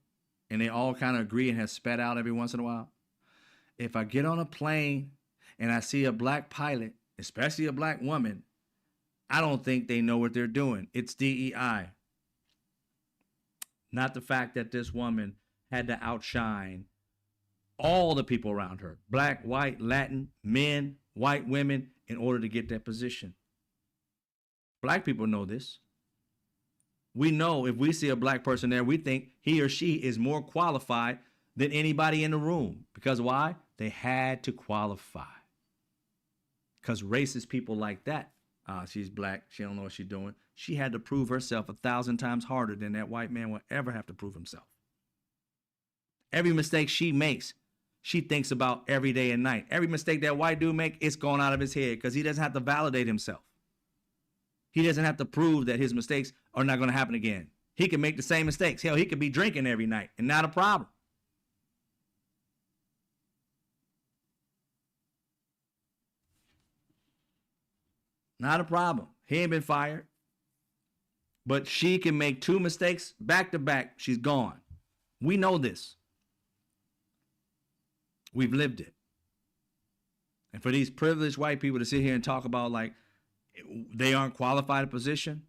[SPEAKER 1] And they all kind of agree and have spat out every once in a while. If I get on a plane and I see a black pilot, especially a black woman, I don't think they know what they're doing. It's DEI. Not the fact that this woman had to outshine all the people around her, black, white, Latin, men, white women, in order to get that position. Black people know this. We know if we see a black person there, we think he or she is more qualified than anybody in the room. Because why? They had to qualify. Because racist people like that, she's black, she don't know what she's doing. She had to prove herself 1,000 times harder than that white man will ever have to prove himself. Every mistake she makes, she thinks about every day and night. Every mistake that white dude make, it's going out of his head because he doesn't have to validate himself. He doesn't have to prove that his mistakes are not going to happen again. He can make the same mistakes. Hell, he could be drinking every night and not a problem. Not a problem. He ain't been fired. But she can make 2 mistakes back to back. She's gone. We know this. We've lived it. And for these privileged white people to sit here and talk about like they aren't qualified a position,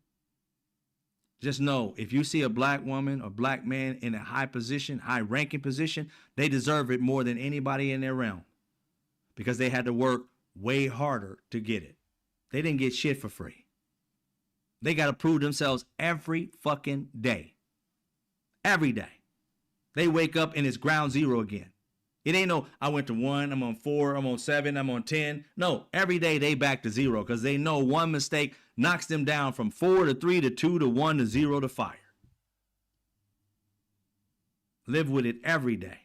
[SPEAKER 1] just know if you see a black woman or black man in a high position, high ranking position, they deserve it more than anybody in their realm because they had to work way harder to get it. They didn't get shit for free. They got to prove themselves every fucking day. Every day. They wake up and it's ground zero again. It ain't no, I went to 1, I'm on 4, I'm on 7, I'm on 10. No, every day they back to 0 because they know one mistake knocks them down from 4 to 3 to 2 to 1 to 0 to fire. Live with it every day.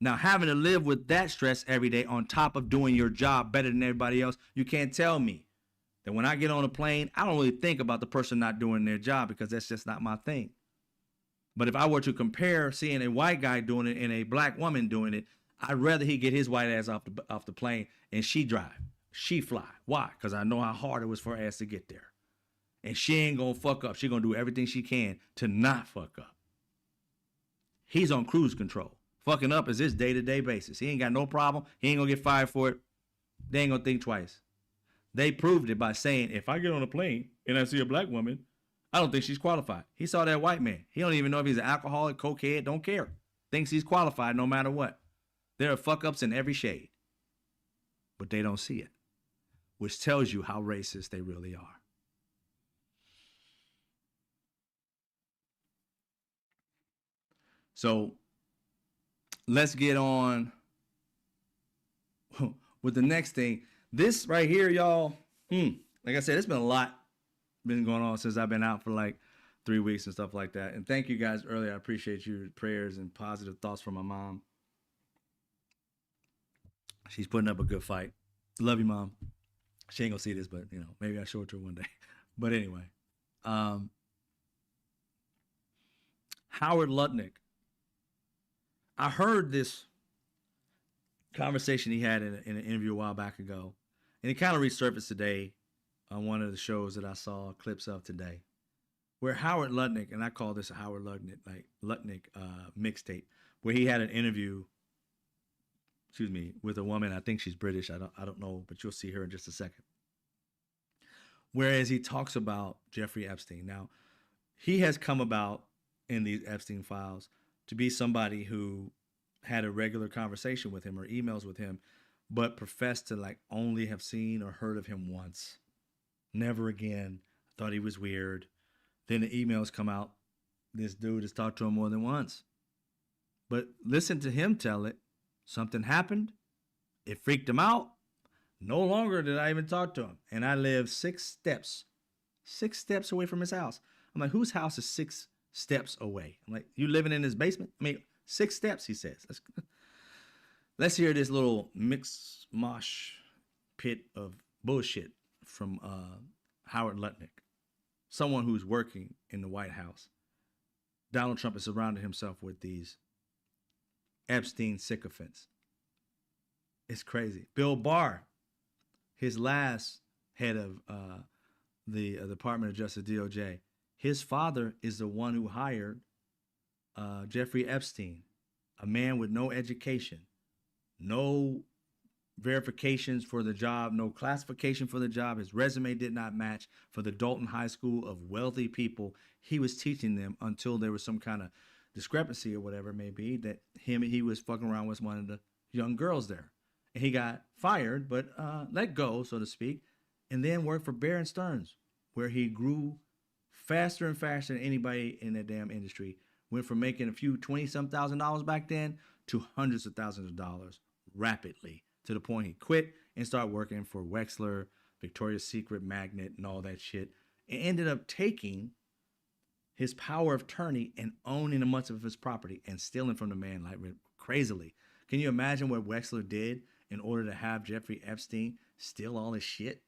[SPEAKER 1] Now, having to live with that stress every day on top of doing your job better than everybody else, you can't tell me that when I get on a plane, I don't really think about the person not doing their job because that's just not my thing. But if I were to compare seeing a white guy doing it and a black woman doing it, I'd rather he get his white ass off the plane and she drive, she fly. Why? Because I know how hard it was for her ass to get there. And she ain't gonna fuck up. She gonna do everything she can to not fuck up. He's on cruise control. Fucking up is his day-to-day basis. He ain't got no problem. He ain't gonna get fired for it. They ain't gonna think twice. They proved it by saying, if I get on a plane and I see a black woman, I don't think she's qualified. He saw that white man. He don't even know if he's an alcoholic, cokehead, don't care. Thinks he's qualified no matter what. There are fuck-ups in every shade. But they don't see it, which tells you how racist they really are. So let's get on with the next thing. This right here, y'all, like I said, it's been a lot been going on since I've been out for like 3 weeks and stuff like that. And thank you guys earlier. I appreciate your prayers and positive thoughts from my mom. She's putting up a good fight. Love you, Mom. She ain't gonna see this, but you know, maybe I'll show it to her one day. But anyway, Howard Lutnik. I heard this conversation he had in an interview a while back ago, and it kind of resurfaced today on one of the shows that I saw clips of today, where Howard Lutnik, and I call this a Howard Lutnik mixtape, where he had an interview, with a woman. I think she's British. I don't know, but you'll see her in just a second. Whereas he talks about Jeffrey Epstein. Now, he has come about in these Epstein files to be somebody who had a regular conversation with him or emails with him, but professed to like only have seen or heard of him once. Never again. Thought he was weird. Then the emails come out. This dude has talked to him more than once. But listen to him tell it. Something happened. It freaked him out. No longer did I even talk to him. And I live 6 steps away from his house. I'm like, whose house is 6 steps away? I'm like, you living in his basement? I mean, 6 steps, he says. Let's hear this little mix mosh pit of bullshit from Howard Lutnik, someone who's working in the White House. Donald Trump has surrounded himself with these Epstein sycophants. It's crazy. Bill Barr, his last head of the Department of Justice, DOJ, his father is the one who hired Jeffrey Epstein, a man with no education, no verifications for the job, no classification for the job. His resume did not match for the Dalton High School of wealthy people. He was teaching them until there was some kind of discrepancy or whatever it may be that he was fucking around with one of the young girls there. And he got fired, but let go, so to speak, and then worked for Bear Stearns, where he grew faster and faster than anybody in that damn industry. Went from making a few $20,000 back then to hundreds of thousands of dollars rapidly, to the point he quit and started working for Wexler, Victoria's Secret, Magnet, and all that shit. And ended up taking his power of attorney and owning a much of his property and stealing from the man like crazily. Can you imagine what Wexler did in order to have Jeffrey Epstein steal all his shit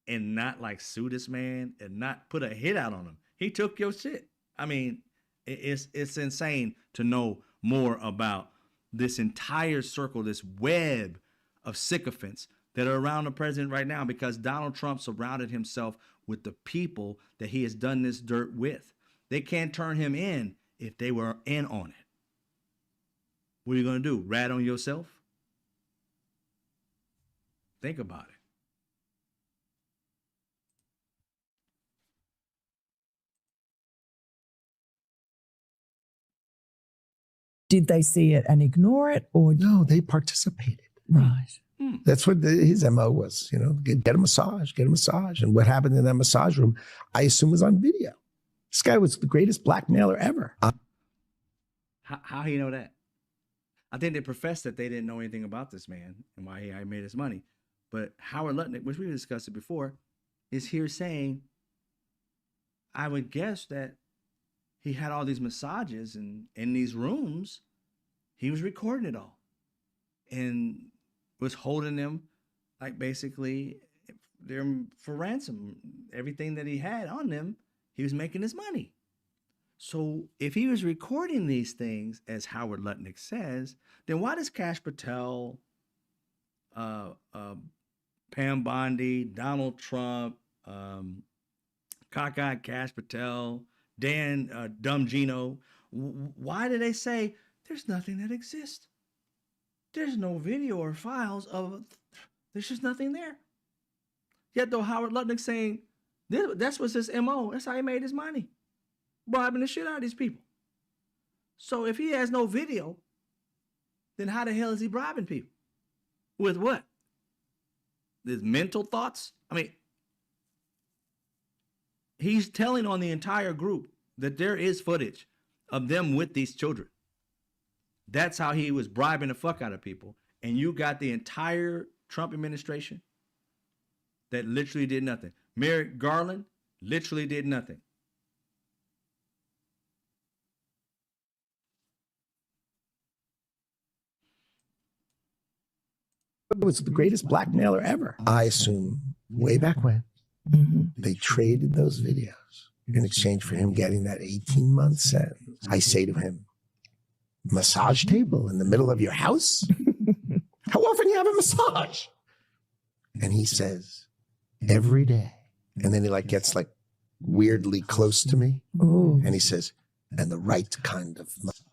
[SPEAKER 1] and not like sue this man and not put a hit out on him? He took your shit. I mean, it's insane to know more about this entire circle, this web of sycophants that are around the president right now, because Donald Trump surrounded himself with the people that he has done this dirt with. They can't turn him in if they were in on it. What are you going to do? Rat on yourself? Think about it.
[SPEAKER 5] Did they see it and ignore it, or
[SPEAKER 6] No, they participated.
[SPEAKER 5] right?
[SPEAKER 6] That's what his MO was, you know, get a massage. And what happened in that massage room, I assume, was on video. This guy was the greatest blackmailer ever.
[SPEAKER 1] How he know that? I think they professed that they didn't know anything about this man and why he made his money. But Howard Lutnik, which we discussed it before, is here saying, I would guess that he had all these massages and in these rooms, he was recording it all and was holding them like basically them for ransom. Everything that he had on them, he was making his money. So if he was recording these things, as Howard Lutnik says, then why does Kash Patel, Pam Bondi, Donald Trump, cockeyed Kash Patel, Dan Dumb Gino, why do they say there's nothing that exists? There's no video or files of, there's just nothing there. Yet though Howard Lutnik saying that's what's his MO, that's how he made his money, bribing the shit out of these people. So if he has no video, then how the hell is he bribing people? With what? His mental thoughts? I mean, he's telling on the entire group that there is footage of them with these children. That's how he was bribing the fuck out of people. And you got the entire Trump administration that literally did nothing. Merrick Garland literally did nothing.
[SPEAKER 6] It was the greatest blackmailer ever. I assume way back when they traded those videos in exchange for him getting that 18-month sentence. I say to him, massage table in the middle of your house? How often do you have a massage? And he says, every day. And then he gets weirdly close to me.
[SPEAKER 5] Ooh.
[SPEAKER 6] And he says, and the right kind of massage.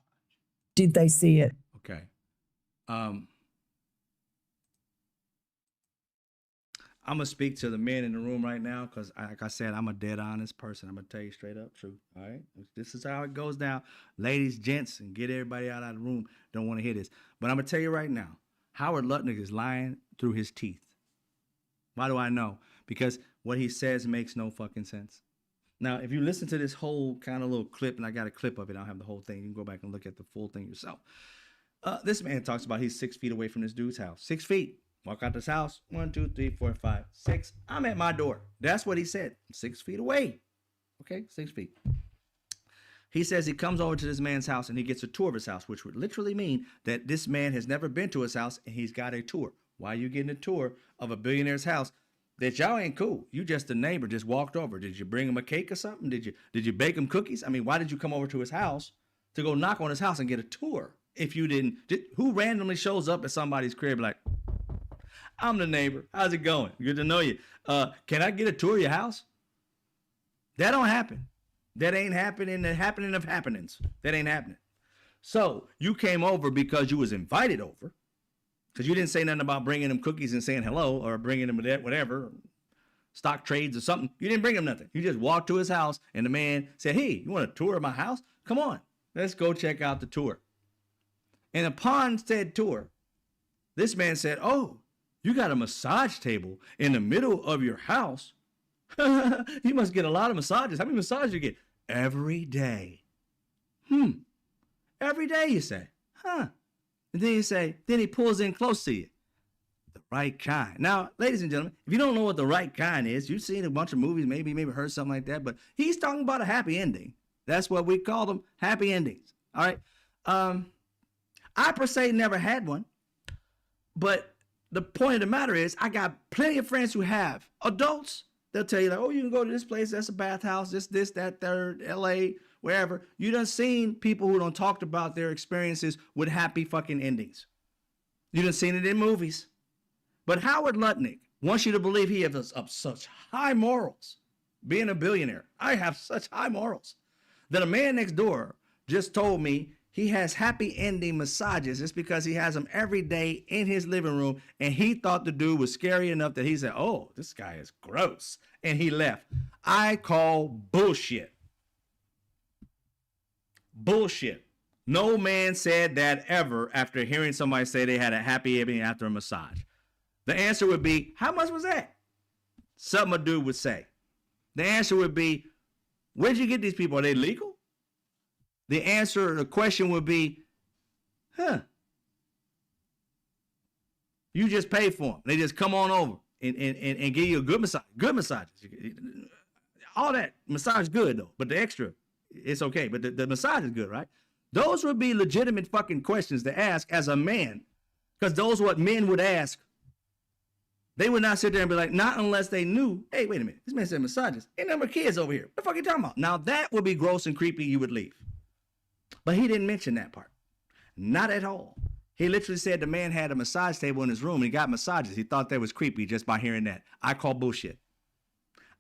[SPEAKER 5] Did they see it?
[SPEAKER 1] Okay. I'm going to speak to the men in the room right now because, like I said, I'm a dead honest person. I'm going to tell you straight up truth. All right? This is how it goes down. Ladies, gents, and get everybody out of the room. Don't want to hear this. But I'm going to tell you right now, Howard Lutnik is lying through his teeth. Why do I know? Because what he says makes no fucking sense. Now, if you listen to this whole kind of little clip, and I got a clip of it, I don't have the whole thing. You can go back and look at the full thing yourself. This man talks about he's 6 feet away from this dude's house. 6 feet. Walk out this house. 1, 2, 3, 4, 5, 6. I'm at my door. That's what he said. 6 feet away. Okay, 6 feet. He says he comes over to this man's house and he gets a tour of his house, which would literally mean that this man has never been to his house and he's got a tour. Why are you getting a tour of a billionaire's house that y'all ain't cool? You just a neighbor, just walked over. Did you bring him a cake or something? Did you bake him cookies? I mean, why did you come over to his house to go knock on his house and get a tour? If you didn't, who randomly shows up at somebody's crib like, I'm the neighbor. How's it going? Good to know you. Can I get a tour of your house? That don't happen. That ain't happening. The happening of happenings. That ain't happening. So you came over because you was invited over, because you didn't say nothing about bringing them cookies and saying hello or bringing them whatever, stock trades or something. You didn't bring him nothing. You just walked to his house and the man said, hey, you want a tour of my house? Come on, let's go check out the tour. And upon said tour, this man said, oh, you got a massage table in the middle of your house? You must get a lot of massages. How many massages you get? Every day. Every day, you say. And then you say, then he pulls in close to you. The right kind. Now, ladies and gentlemen, if you don't know what the right kind is, you've seen a bunch of movies, maybe heard something like that, but he's talking about a happy ending. That's what we call them, happy endings. All right. I per se never had one, but the point of the matter is, I got plenty of friends who have. Adults, they'll tell you, like, oh, you can go to this place, that's a bathhouse, this, that, third, LA, wherever. You done seen people who done talked about their experiences with happy fucking endings. You done seen it in movies. But Howard Lutnik wants you to believe he has such high morals. Being a billionaire, I have such high morals that a man next door just told me he has happy ending massages. It's because he has them every day in his living room. And he thought the dude was scary enough that he said, oh, this guy is gross. And he left. I call bullshit. Bullshit. No man said that ever after hearing somebody say they had a happy ending after a massage. The answer would be, how much was that? Something a dude would say. The answer would be, where'd you get these people? Are they legal? The answer, the question would be, you just pay for them. They just come on over and give you a good massage. Good massages. All that massage is good though, but the extra, it's okay. But the massage is good, right? Those would be legitimate fucking questions to ask as a man, because those are what men would ask. They would not sit there and be like, not unless they knew, hey, wait a minute, this man said massages. Ain't number of kids over here. What the fuck are you talking about? Now that would be gross and creepy. You would leave. But he didn't mention that part. Not at all. He literally said the man had a massage table in his room and he got massages. He thought that was creepy just by hearing that. I call bullshit.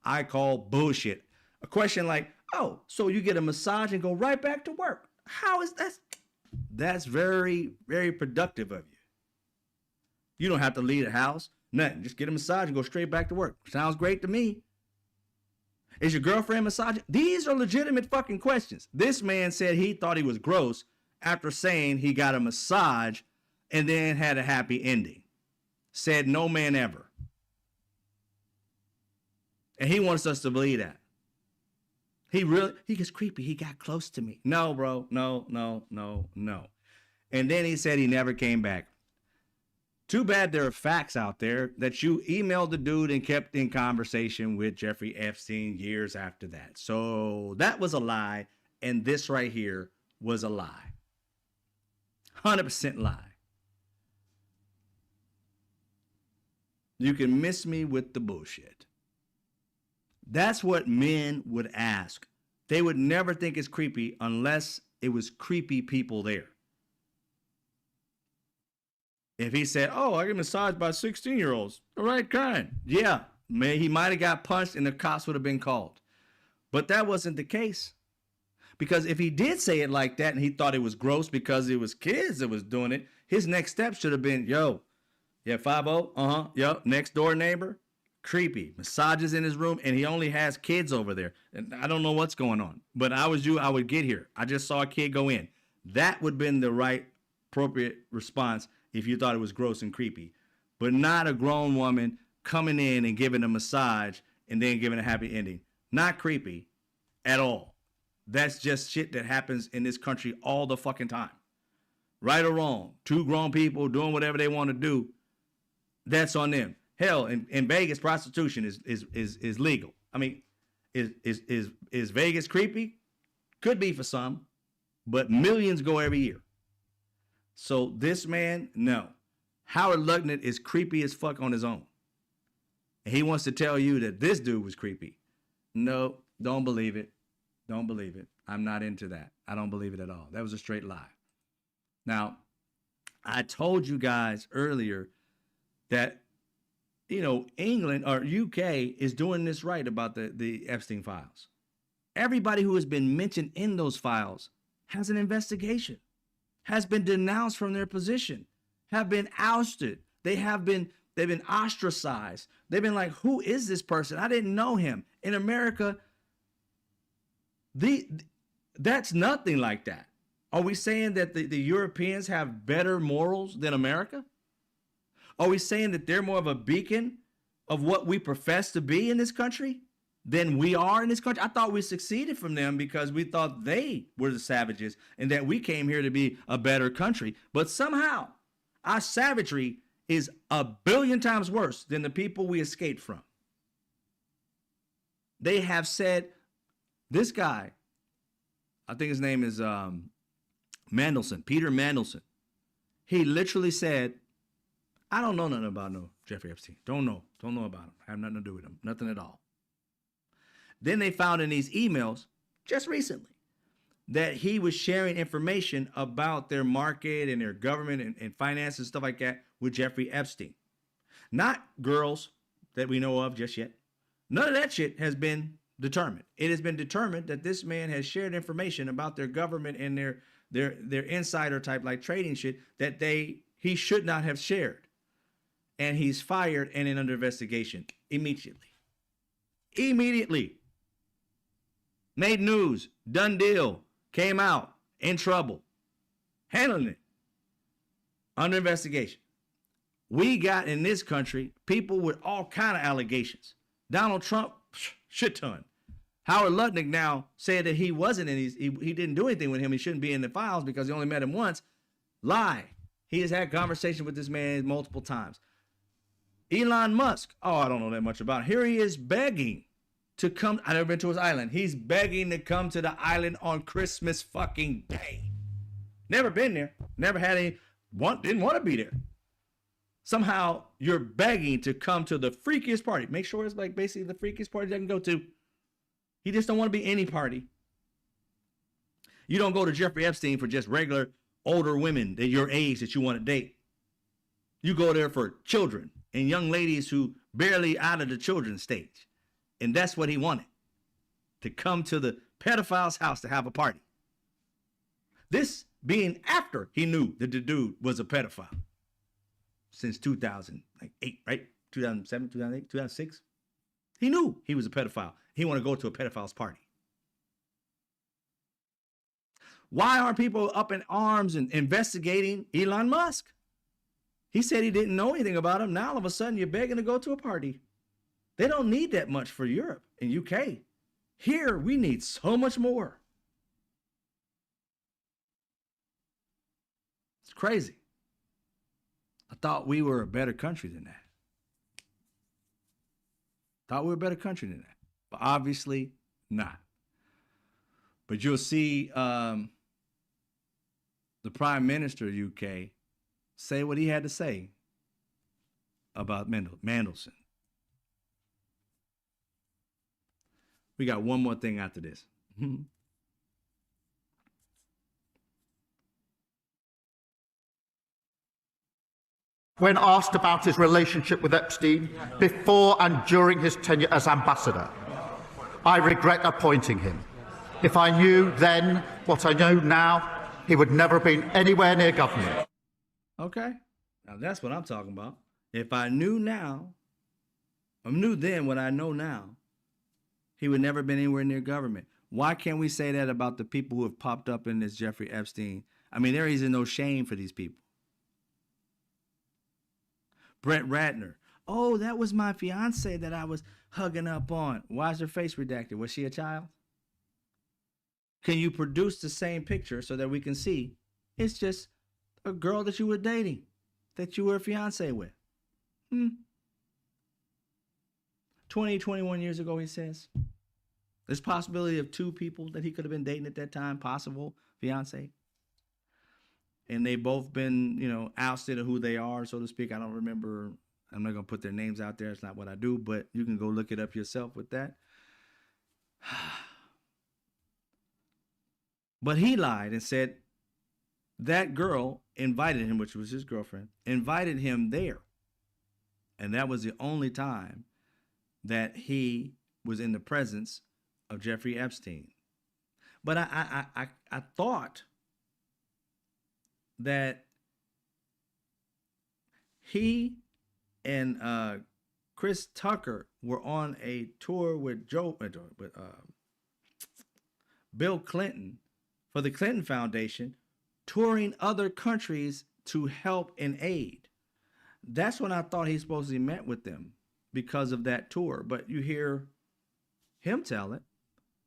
[SPEAKER 1] I call bullshit. A question like, oh, so you get a massage and go right back to work. How is that? That's very, very productive of you. You don't have to leave the house. Nothing. Just get a massage and go straight back to work. Sounds great to me. Is your girlfriend massaging? These are legitimate fucking questions. This man said he thought he was gross after saying he got a massage and then had a happy ending. Said no man ever. And he wants us to believe that. He gets creepy. He got close to me. No, bro. No. And then he said he never came back. Too bad there are facts out there that you emailed the dude and kept in conversation with Jeffrey Epstein years after that. So that was a lie. And this right here was a lie. 100% lie. You can miss me with the bullshit. That's what men would ask. They would never think it's creepy unless it was creepy people there. If he said, oh, I get massaged by 16-year-olds, the right kind. Yeah, he might have got punched and the cops would have been called. But that wasn't the case. Because if he did say it like that and he thought it was gross because it was kids that was doing it, his next step should have been, yo, yeah, 5-0, yo, next door neighbor, creepy, massages in his room, and he only has kids over there. And I don't know what's going on. But I was you, I would get here. I just saw a kid go in. That would have been the right, appropriate response if you thought it was gross and creepy. But not a grown woman coming in and giving a massage and then giving a happy ending. Not creepy at all. That's just shit that happens in this country all the fucking time. Right or wrong, two grown people doing whatever they want to do, that's on them. Hell, in Vegas, prostitution is legal. I mean, is Vegas creepy? Could be for some, but millions go every year. So this man, no. Howard Lutnik is creepy as fuck on his own. And he wants to tell you that this dude was creepy. No, don't believe it. Don't believe it. I'm not into that. I don't believe it at all. That was a straight lie. Now, I told you guys earlier that, England or UK is doing this right about the Epstein files. Everybody who has been mentioned in those files has an investigation, has been denounced from their position, have been ousted. They've been ostracized. They've been like, who is this person? I didn't know him. In America, that's nothing like that. Are we saying that the Europeans have better morals than America? Are we saying that they're more of a beacon of what we profess to be in this country than we are in this country? I thought we succeeded from them because we thought they were the savages and that we came here to be a better country. But somehow our savagery is 1 billion times worse than the people we escaped from. They have said, this guy, I think his name is Mandelson, Peter Mandelson. He literally said, I don't know nothing about no Jeffrey Epstein. Don't know about him. I have nothing to do with him. Nothing at all. Then they found in these emails just recently that he was sharing information about their market and their government and finance and stuff like that with Jeffrey Epstein. Not girls that we know of just yet. None of that shit has been determined. It has been determined that this man has shared information about their government and their insider type like trading shit that he should not have shared. And he's fired and in under investigation immediately. Immediately. Made news. Done deal. Came out. In trouble. Handling it. Under investigation. We got in this country people with all kind of allegations. Donald Trump, shit ton. Howard Lutnik now said that he wasn't in these, he didn't do anything with him. He shouldn't be in the files because he only met him once. Lie. He has had conversation with this man multiple times. Elon Musk. Oh, I don't know that much about him. Here he is begging to come. I've never been to his island. He's begging to come to the island on Christmas fucking Day. Never been there. Never had didn't want to be there. Somehow you're begging to come to the freakiest party. Make sure it's like basically the freakiest party that can go to. He just don't want to be any party. You don't go to Jeffrey Epstein for just regular older women that your age that you want to date. You go there for children and young ladies who barely out of the children's stage. And that's what he wanted, to come to the pedophile's house to have a party. This being after he knew that the dude was a pedophile since 2008, right? 2007, 2008, 2006. He knew he was a pedophile. He wanted to go to a pedophile's party. Why aren't people up in arms and investigating Elon Musk? He said he didn't know anything about him. Now all of a sudden you're begging to go to a party. They don't need that much for Europe and UK. Here we need so much more. It's crazy. I thought we were a better country than that. Thought we were a better country than that. But obviously not. But you'll see the Prime Minister of UK say what he had to say about Mandelson. We got one more thing after this.
[SPEAKER 7] When asked about his relationship with Epstein before and during his tenure as ambassador, I regret appointing him. If I knew then what I know now, he would never have been anywhere near government.
[SPEAKER 1] Okay, now that's what I'm talking about. If I knew now, I knew then what I know now, he would never have been anywhere near government. Why can't we say that about the people who have popped up in this Jeffrey Epstein? I mean, there is no shame for these people. Brett Ratner. Oh, that was my fiance that I was hugging up on. Why is her face redacted? Was she a child? Can you produce the same picture so that we can see it's just a girl that you were dating, that you were a fiance with? 20, 21 years ago, he says. There's possibility of two people that he could have been dating at that time, possible fiance. And they both been, ousted of who they are, so to speak. I don't remember. I'm not going to put their names out there. It's not what I do, but you can go look it up yourself with that. But he lied and said that girl invited him, which was his girlfriend, invited him there. And that was the only time that he was in the presence of Jeffrey Epstein. But I thought that he and Chris Tucker were on a tour with Bill Clinton for the Clinton Foundation, touring other countries to help and aid. That's when I thought he supposedly met with them because of that tour. But you hear him tell it.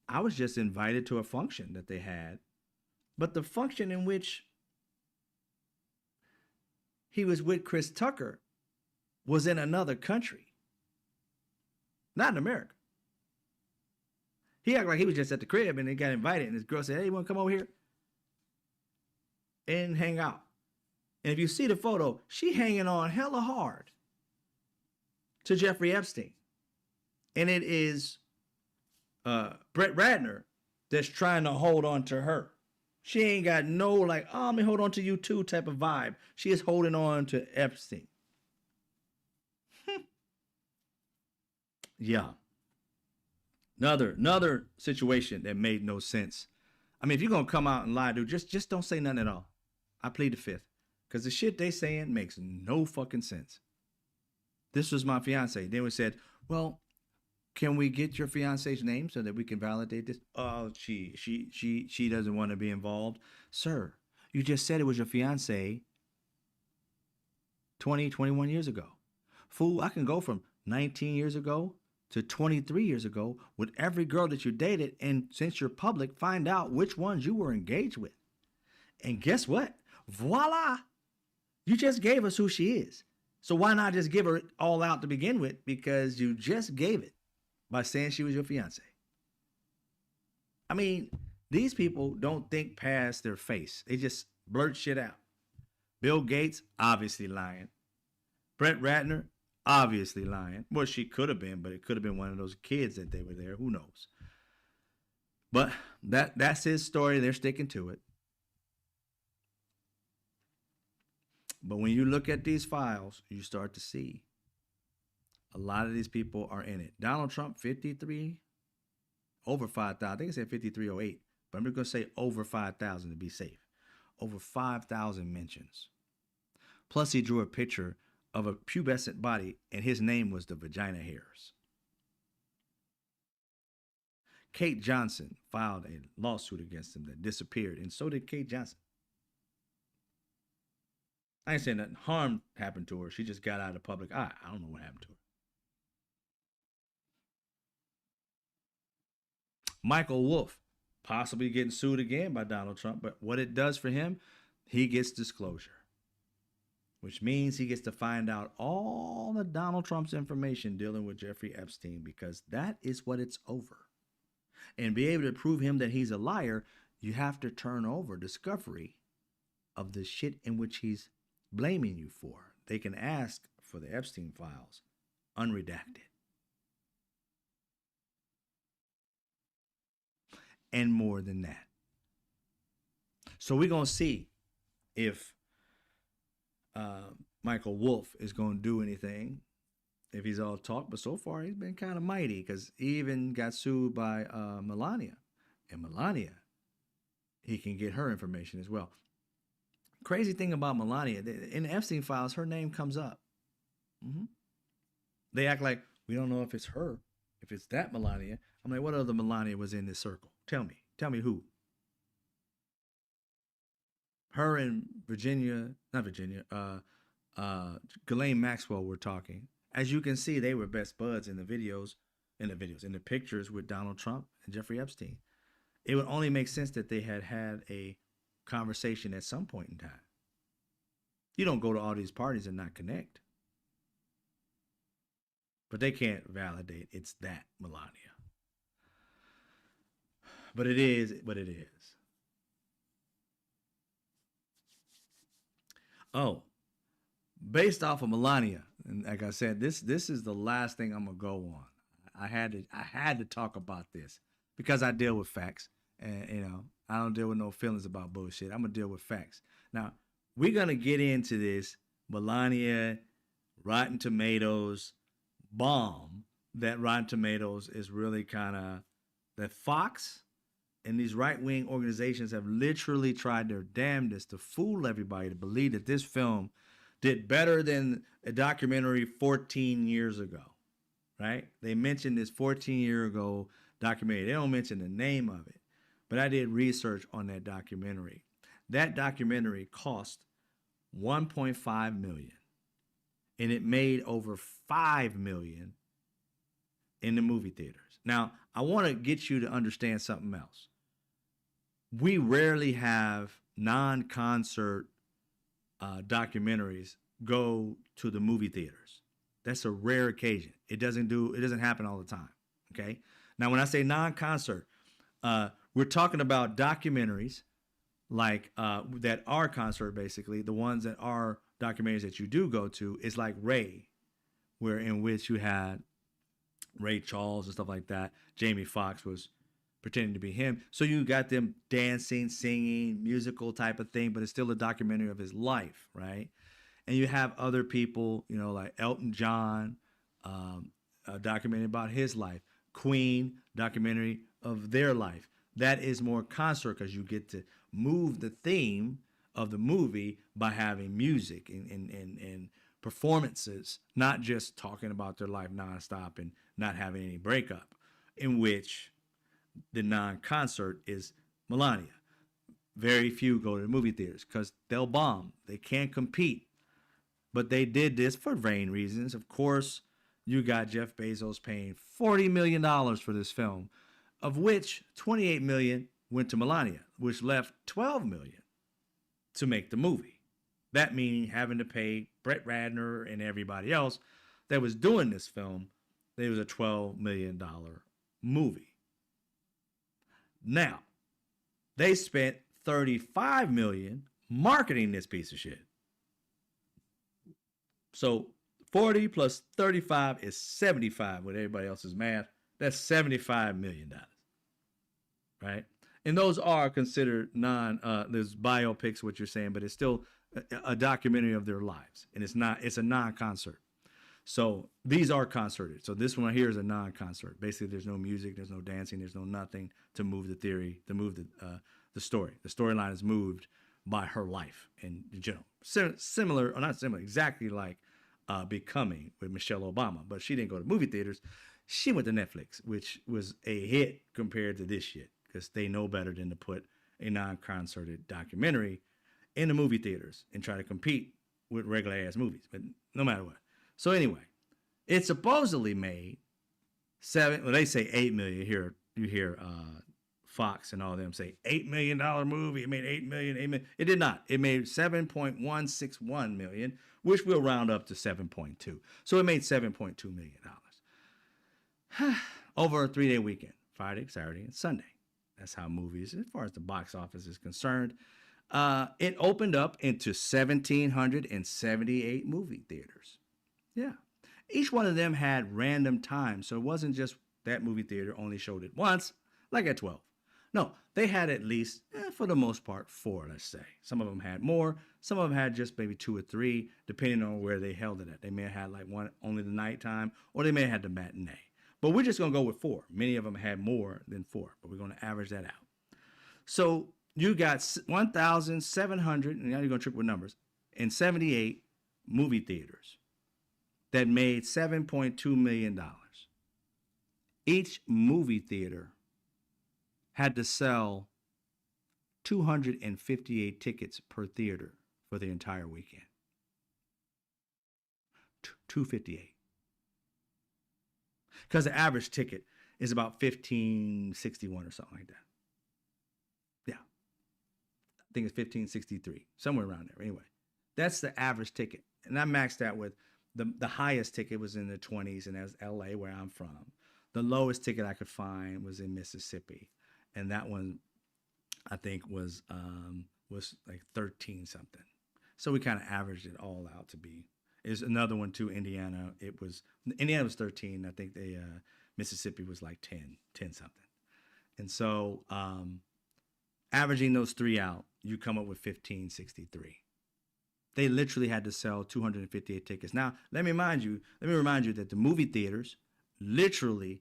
[SPEAKER 1] I was just invited to a function that they had. But the function in which he was with Chris Tucker was in another country, not in America. He acted like he was just at the crib and he got invited, and his girl said, hey, you want to come over here and hang out? And if you see the photo, she hanging on hella hard to Jeffrey Epstein. And it is Brett Ratner that's trying to hold on to her. She ain't got no like, oh, let me hold on to you too type of vibe. She is holding on to Epstein. Yeah. Another situation that made no sense. I mean, if you're going to come out and lie, dude, just don't say nothing at all. I plead the fifth. Because the shit they saying makes no fucking sense. This was my fiance. Then we said, well, can we get your fiance's name so that we can validate this? Oh, she doesn't want to be involved. Sir, you just said it was your fiance 20, 21 years ago. Fool, I can go from 19 years ago to 23 years ago with every girl that you dated, and since you're public, find out which ones you were engaged with. And guess what? Voila! You just gave us who she is. So why not just give her it all out to begin with? Because you just gave it by saying she was your fiance. I mean, these people don't think past their face. They just blurt shit out. Bill Gates, obviously lying. Brett Ratner, obviously lying. Well, she could have been, but it could have been one of those kids that they were there. Who knows? But that's his story. They're sticking to it. But when you look at these files, you start to see a lot of these people are in it. Donald Trump, 53, over 5,000. I think it said 5308, but I'm just going to say over 5,000 to be safe. Over 5,000 mentions. Plus, he drew a picture of a pubescent body, and his name was the vagina hairs. Kate Johnson filed a lawsuit against him that disappeared, and so did Kate Johnson. I ain't saying nothing harm happened to her. She just got out of the public eye. I don't know what happened to her. Michael Wolff, possibly getting sued again by Donald Trump, but what it does for him, he gets disclosure, which means he gets to find out all of Donald Trump's information dealing with Jeffrey Epstein, because that is what it's over. And be able to prove him that he's a liar, you have to turn over discovery of the shit in which he's blaming you for. They can ask for the Epstein files unredacted. And more than that. So we're going to see if Michael Wolff is going to do anything, if he's all talk. But so far, he's been kind of mighty, because he even got sued by Melania. And Melania, he can get her information as well. Crazy thing about Melania, in the Epstein files, her name comes up. They act like we don't know if it's her, if it's that Melania. I'm like, what other Melania was in this circle? Tell me who. Her and Ghislaine Maxwell were talking. As you can see, they were best buds in the pictures with Donald Trump and Jeffrey Epstein. It would only make sense that they had a conversation at some point in time. You don't go to all these parties and not connect. But they can't validate it's that Melania. But it is what it is. Oh, based off of Melania, and like I said, this is the last thing I'm gonna go on. I had to talk about this because I deal with facts, and I don't deal with no feelings about bullshit. I'm gonna deal with facts. Now we're gonna get into this Melania, Rotten Tomatoes bomb. That Rotten Tomatoes is really kind of that Fox and these right-wing organizations have literally tried their damnedest to fool everybody to believe that this film did better than a documentary 14 years ago, right? They mentioned this 14-year-ago documentary. They don't mention the name of it, but I did research on that documentary. That documentary cost $1.5 million, and it made over $5 million in the movie theaters. Now, I want to get you to understand something else. We rarely have non-concert documentaries go to the movie theaters. That's a rare occasion. It doesn't happen all the time. Okay. Now, when I say non-concert, we're talking about documentaries like that are concert, basically. The ones that are documentaries that you do go to is like Ray, in which you had Ray Charles and stuff like that. Jamie Foxx was pretending to be him. So you got them dancing, singing, musical type of thing, but it's still a documentary of his life, right? And you have other people, like Elton John, a documentary about his life. Queen, documentary of their life. That is more concert because you get to move the theme of the movie by having music and performances, not just talking about their life nonstop and not having any breakup, in which the non-concert is Melania. Very few go to the movie theaters because they'll bomb. They can't compete. But they did this for vain reasons. Of course, you got Jeff Bezos paying $40 million for this film, of which $28 million went to Melania, which left $12 million to make the movie. That meaning having to pay Brett Ratner and everybody else that was doing this film. It was a $12 million movie. Now, they spent $35 million marketing this piece of shit. So 40 plus 35 is 75 with everybody else's math. That's $75 million, right? And those are considered there's biopics, what you're saying, but it's still a documentary of their lives. And it's a non-concert. So these are concerted. So this one here is a non-concert. Basically, there's no music, there's no dancing, there's no nothing to move the theory, to move the story. The storyline is moved by her life in general. Similar, or not similar, exactly like Becoming with Michelle Obama, but she didn't go to movie theaters. She went to Netflix, which was a hit compared to this shit, because they know better than to put a non-concerted documentary in the movie theaters and try to compete with regular ass movies. But no matter what. So anyway, it supposedly made they say 8 million. You hear Fox and all them say $8 million movie. It made 8 million. It did not. It made 7.161 million, which we'll round up to 7.2. So it made $7.2 million over a 3-day weekend, Friday, Saturday, and Sunday. That's how movies, as far as the box office is concerned. It opened up into 1,778 movie theaters. Yeah. Each one of them had random times. So it wasn't just that movie theater only showed it once, like at 12. No, they had at least, for the most part, 4, let's say. Some of them had more. Some of them had just maybe 2 or 3, depending on where they held it at. They may have had like one only the nighttime, or they may have had the matinee. But we're just going to go with 4. Many of them had more than 4, but we're going to average that out. So you got 1,700, and now you're going to triple with numbers, and 78 movie theaters that made $7.2 million. Each movie theater had to sell 258 tickets per theater for the entire weekend. 258. Because the average ticket is about $15.61 or something like that. Yeah. I think it's $15.63, somewhere around there. Anyway, that's the average ticket. And I maxed that with the highest ticket was in the 20s, and that's LA, where I'm from. The lowest ticket I could find was in Mississippi. And that one, I think, was like 13 something. So we kind of averaged it all out to be. There's another one too, Indiana. Indiana was 13. I think Mississippi was like 10 something. And so averaging those 3 out, you come up with 1563. They literally had to sell 258 tickets. Now, let me remind you that the movie theaters, literally,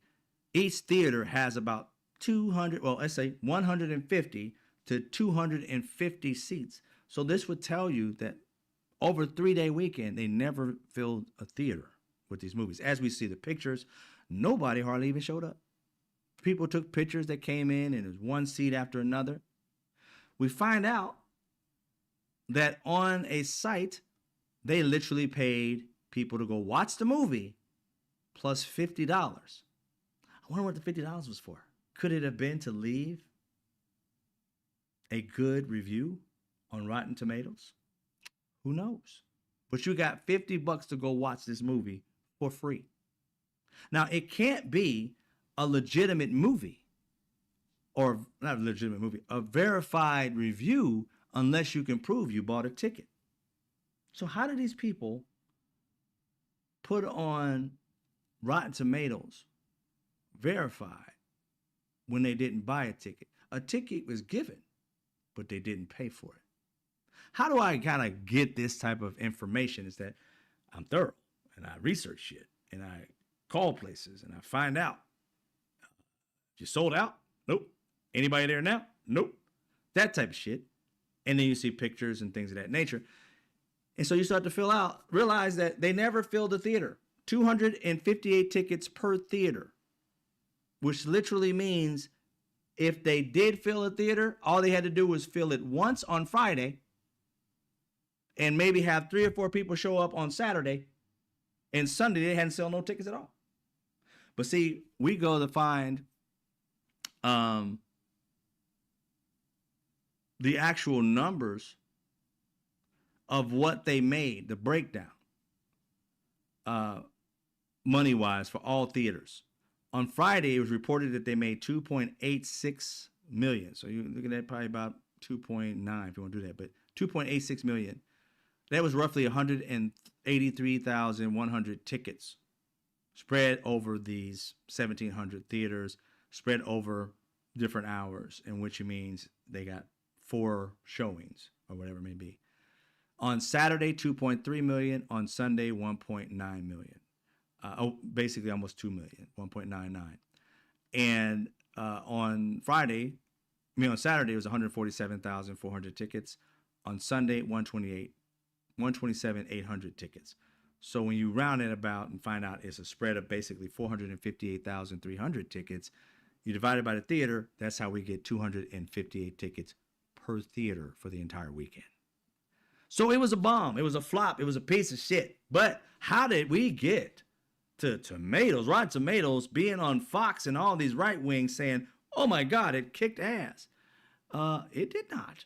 [SPEAKER 1] each theater has about 150 to 250 seats. So this would tell you that over a 3-day weekend, they never filled a theater with these movies. As we see the pictures, nobody hardly even showed up. People took pictures that came in, and it was one seat after another. We find out that on a site, they literally paid people to go watch the movie plus $50. I wonder what the $50 was for. Could it have been to leave a good review on Rotten Tomatoes? Who knows? But you got $50 to go watch this movie for free. Now, it can't be a legitimate movie, or not a legitimate movie, a verified review, unless you can prove you bought a ticket. So how do these people put on Rotten Tomatoes verified when they didn't buy a ticket? A ticket was given, but they didn't pay for it. How do I kind of get this type of information? Is that I'm thorough, and I research shit, and I call places, and I find out. You sold out? Nope. Anybody there now? Nope. That type of shit. And then you see pictures and things of that nature. And so you start to realize that they never filled the theater. 258 tickets per theater, which literally means if they did fill a theater, all they had to do was fill it once on Friday and maybe have 3 or 4 people show up on Saturday, and Sunday they hadn't sold no tickets at all. But see, we go to find the actual numbers of what they made, the breakdown, money-wise for all theaters. On Friday, it was reported that they made $2.86 million. So you're looking at probably about 2.9 if you want to do that, but $2.86 million That was roughly 183,100 tickets spread over these 1,700 theaters, spread over different hours, in which it means they got 4 showings or whatever it may be. On Saturday, 2.3 million. On Sunday, 1.9 million. Basically almost 2 million, 1.99. And on Saturday, it was 147,400 tickets. On Sunday, 127,800 tickets. So when you round it about and find out it's a spread of basically 458,300 tickets, you divide it by the theater, that's how we get 258 tickets per theater for the entire weekend. So it was a bomb. It was a flop. It was a piece of shit. But how did we get to Rotten Tomatoes being on Fox and all these right wings saying, oh my God, it kicked ass? It did not.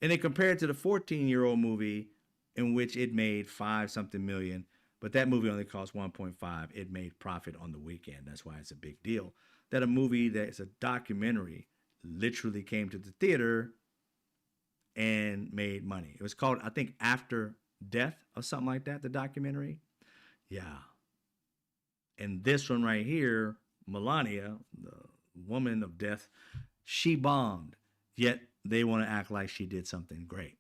[SPEAKER 1] And they compared to the 14-year-old movie in which it made 5-something million, but that movie only cost 1.5. It made profit on the weekend. That's why it's a big deal that a movie that's a documentary literally came to the theater and made money. It was called, I think, After Death or something like that, the documentary. Yeah. And this one right here, Melania, the woman of death, she bombed, yet they want to act like she did something great.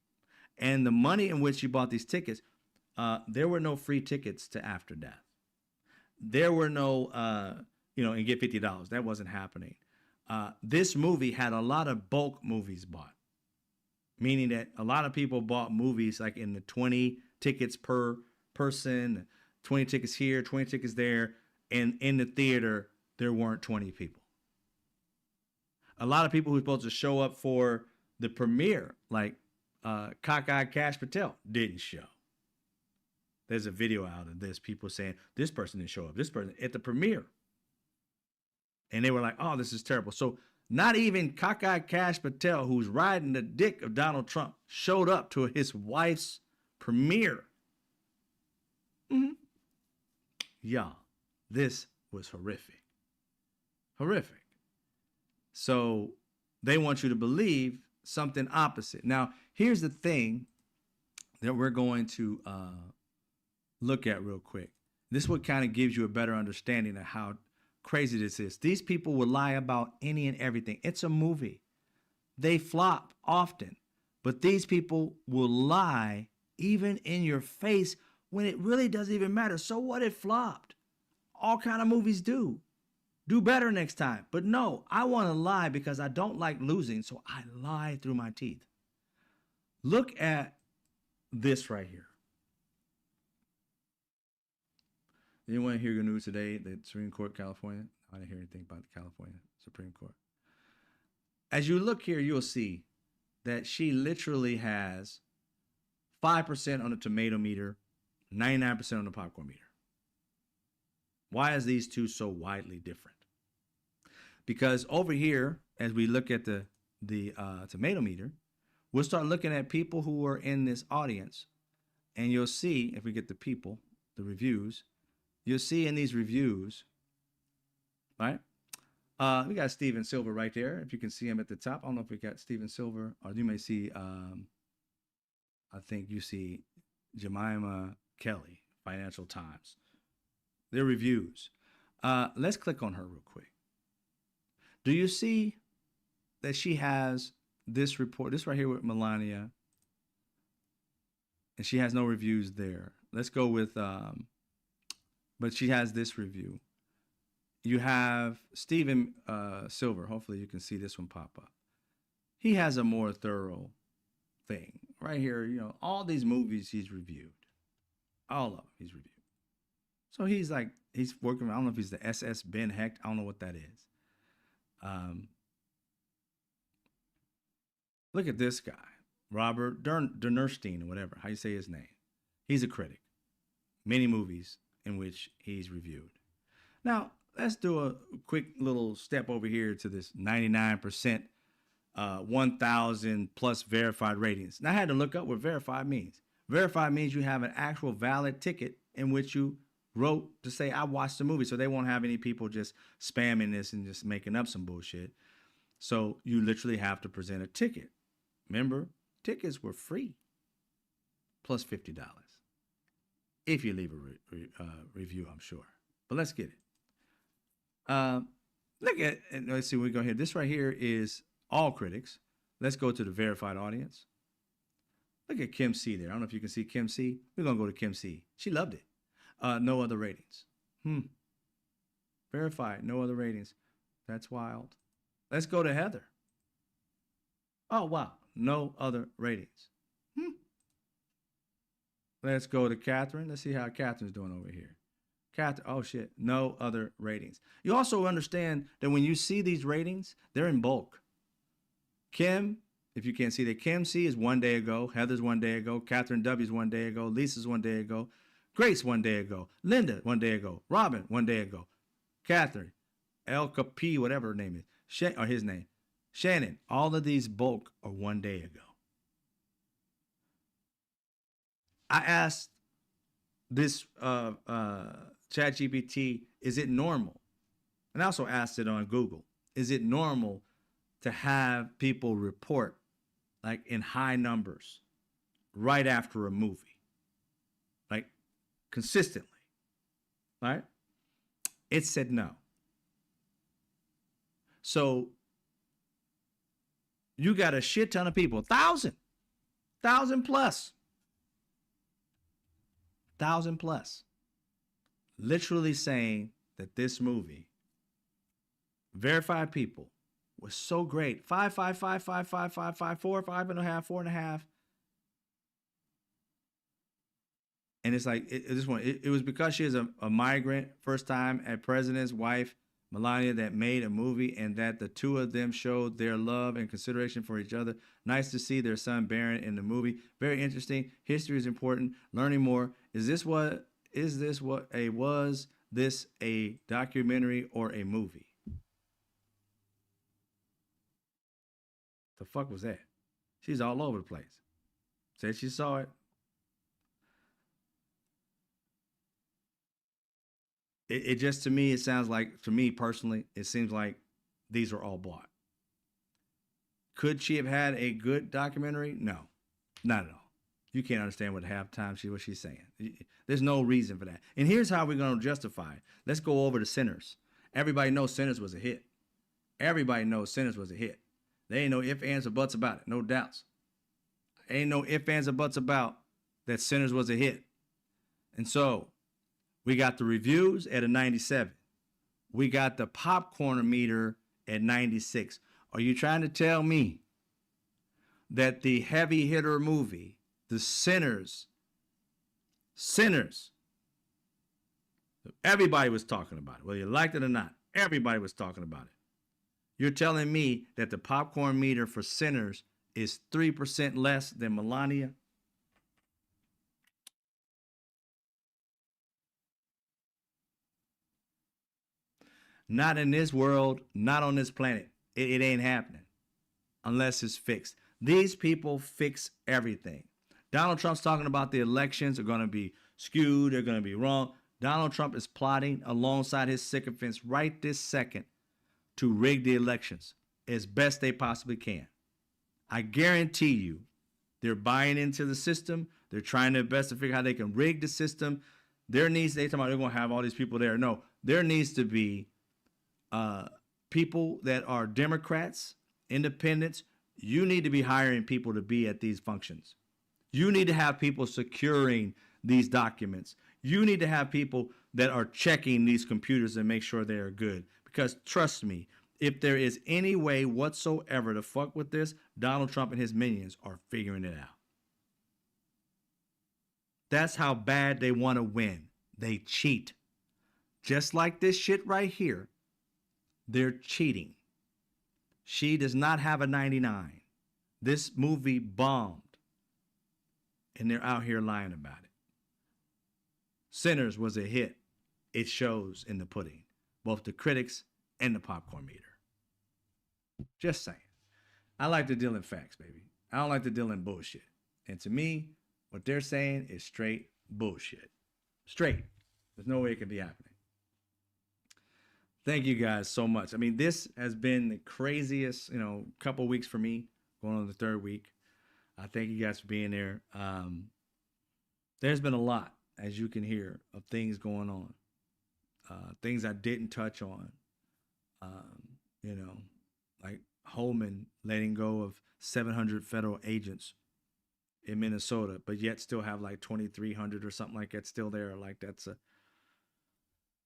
[SPEAKER 1] And the money in which she bought these tickets, there were no free tickets to After Death. There were no, and get $50. That wasn't happening. This movie had a lot of bulk movies bought, meaning that a lot of people bought movies like in the 20 tickets per person, 20 tickets here, 20 tickets there, and in the theater, there weren't 20 people. A lot of people who were supposed to show up for the premiere, like Cockeyed Cash Patel, didn't show. There's a video out of this, people saying, this person didn't show up, this person, at the premiere. And they were like, oh, this is terrible. So not even Cockeyed Cash Patel, who's riding the dick of Donald Trump, showed up to his wife's premiere. Yeah, this was horrific. Horrific. So they want you to believe something opposite. Now, here's the thing that we're going to look at real quick. This is what kind of gives you a better understanding of how crazy this is. These people will lie about any and everything. It's a movie. They flop often, but these people will lie even in your face when it really doesn't even matter. So what, it flopped? All kind of movies do better next time. But no, I want to lie because I don't like losing, so I lie through my teeth. Look at this right here. Anyone hear your news today? The Supreme Court, California? I didn't hear anything about the California Supreme Court. As you look here, you'll see that she literally has 5% on the tomato meter, 99% on the popcorn meter. Why is these two so widely different? Because over here, as we look at the tomato meter, we'll start looking at people who are in this audience, and you'll see, if we get the people, the reviews, you'll see in these reviews, right? We got Steven Silver right there. If you can see him at the top. I don't know if we got Steven Silver, or you may see, I think you see Jemima Kelly, Financial Times. Their reviews. Let's click on her real quick. Do you see that she has this report, this right here with Melania, and she has no reviews there. Let's go with, but she has this review. You have Steven Silver. Hopefully you can see this one pop up. He has a more thorough thing right here. You know, all these movies he's reviewed, all of them he's reviewed. So he's like, he's working, I don't know if he's the SS Ben Hecht. I don't know what that is. Look at this guy, Robert Dernerstein, or whatever, how you say his name. He's a critic. Many movies in which he's reviewed. Now, let's do a quick little step over here to this 99%, 1,000 plus verified ratings. Now, I had to look up what verified means. Verified means you have an actual valid ticket in which you wrote to say, I watched the movie. So they won't have any people just spamming this and just making up some bullshit. So you literally have to present a ticket. Remember, tickets were free. plus $50 if you leave a review, I'm sure. But let's get it. Look at, and let's see, we go here. This right here is all critics. Let's go to the verified audience. Look at Kim C there. I don't know if you can see Kim C. We're going to go to Kim C. She loved it. No other ratings. Verified, no other ratings. That's wild. Let's go to Heather. Oh, wow. No other ratings. Let's go to Catherine. Let's see how Catherine's doing over here. Catherine, oh shit, no other ratings. You also understand that when you see these ratings, they're in bulk. Kim, if you can't see that, Kim C is 1 day ago. Heather's 1 day ago. Catherine W's 1 day ago. Lisa's 1 day ago. Grace 1 day ago. Linda 1 day ago. Robin 1 day ago. Catherine, Elka P, whatever her name is, or his name. Shannon, all of these bulk are 1 day ago. I asked this ChatGPT, is it normal? And I also asked it on Google, is it normal to have people report like in high numbers right after a movie, like consistently, right? It said no. So you got a shit ton of people, 1,000 plus, 1,000 plus, literally saying that this movie, verified people, was so great. 5, 5, 5, 5, 5, 5, 5, 4, 5.5, 4.5. And it's like, it was because she is a migrant, first time at president's wife, Melania, that made a movie, and that the two of them showed their love and consideration for each other. Nice to see their son Barron in the movie. Very interesting. History is important. Learning more. Was this a documentary or a movie? The fuck was that? She's all over the place. Said she saw it. It just, to me, it sounds like, to me personally, it seems like these are all bought. Could she have had a good documentary? No, not at all. You can't understand what what she's saying. There's no reason for that. And here's how we're going to justify it. Let's go over to Sinners. Everybody knows Sinners was a hit. Everybody knows Sinners was a hit. There ain't no ifs, ands, or buts about it. No doubts. Ain't no ifs, ands, or buts about that Sinners was a hit. And so we got the reviews at a 97. We got the popcorn meter at 96. Are you trying to tell me that the heavy hitter movie, the Sinners, everybody was talking about it, whether you liked it or not, everybody was talking about it. You're telling me that the popcorn meter for Sinners is 3% less than Melania? Not in this world, not on this planet. It ain't happening unless it's fixed. These people fix everything. Donald Trump's talking about the elections are going to be skewed. They're going to be wrong. Donald Trump is plotting alongside his sycophants right this second to rig the elections as best they possibly can. I guarantee you they're buying into the system. They're trying their best to figure out how they can rig the system. They're talking about they're going to have all these people there. No, there needs to be people that are Democrats, independents. You need to be hiring people to be at these functions. You need to have people securing these documents. You need to have people that are checking these computers and make sure they are good. Because trust me, if there is any way whatsoever to fuck with this, Donald Trump and his minions are figuring it out. That's how bad they want to win. They cheat. Just like this shit right here. They're cheating. She does not have a 99. This movie bombed. And they're out here lying about it. Sinners was a hit. It shows in the pudding. Both the critics and the popcorn meter. Just saying. I like to deal in facts, baby. I don't like to deal in bullshit. And to me, what they're saying is straight bullshit. Straight. There's no way it could be happening. Thank you guys so much. I mean, this has been the craziest, couple weeks for me, going on the third week. I thank you guys for being there. there's been a lot, as you can hear, of things going on, things I didn't touch on. You know, like Holman letting go of 700 federal agents in Minnesota, but yet still have like 2,300 or something like that still there. Like that's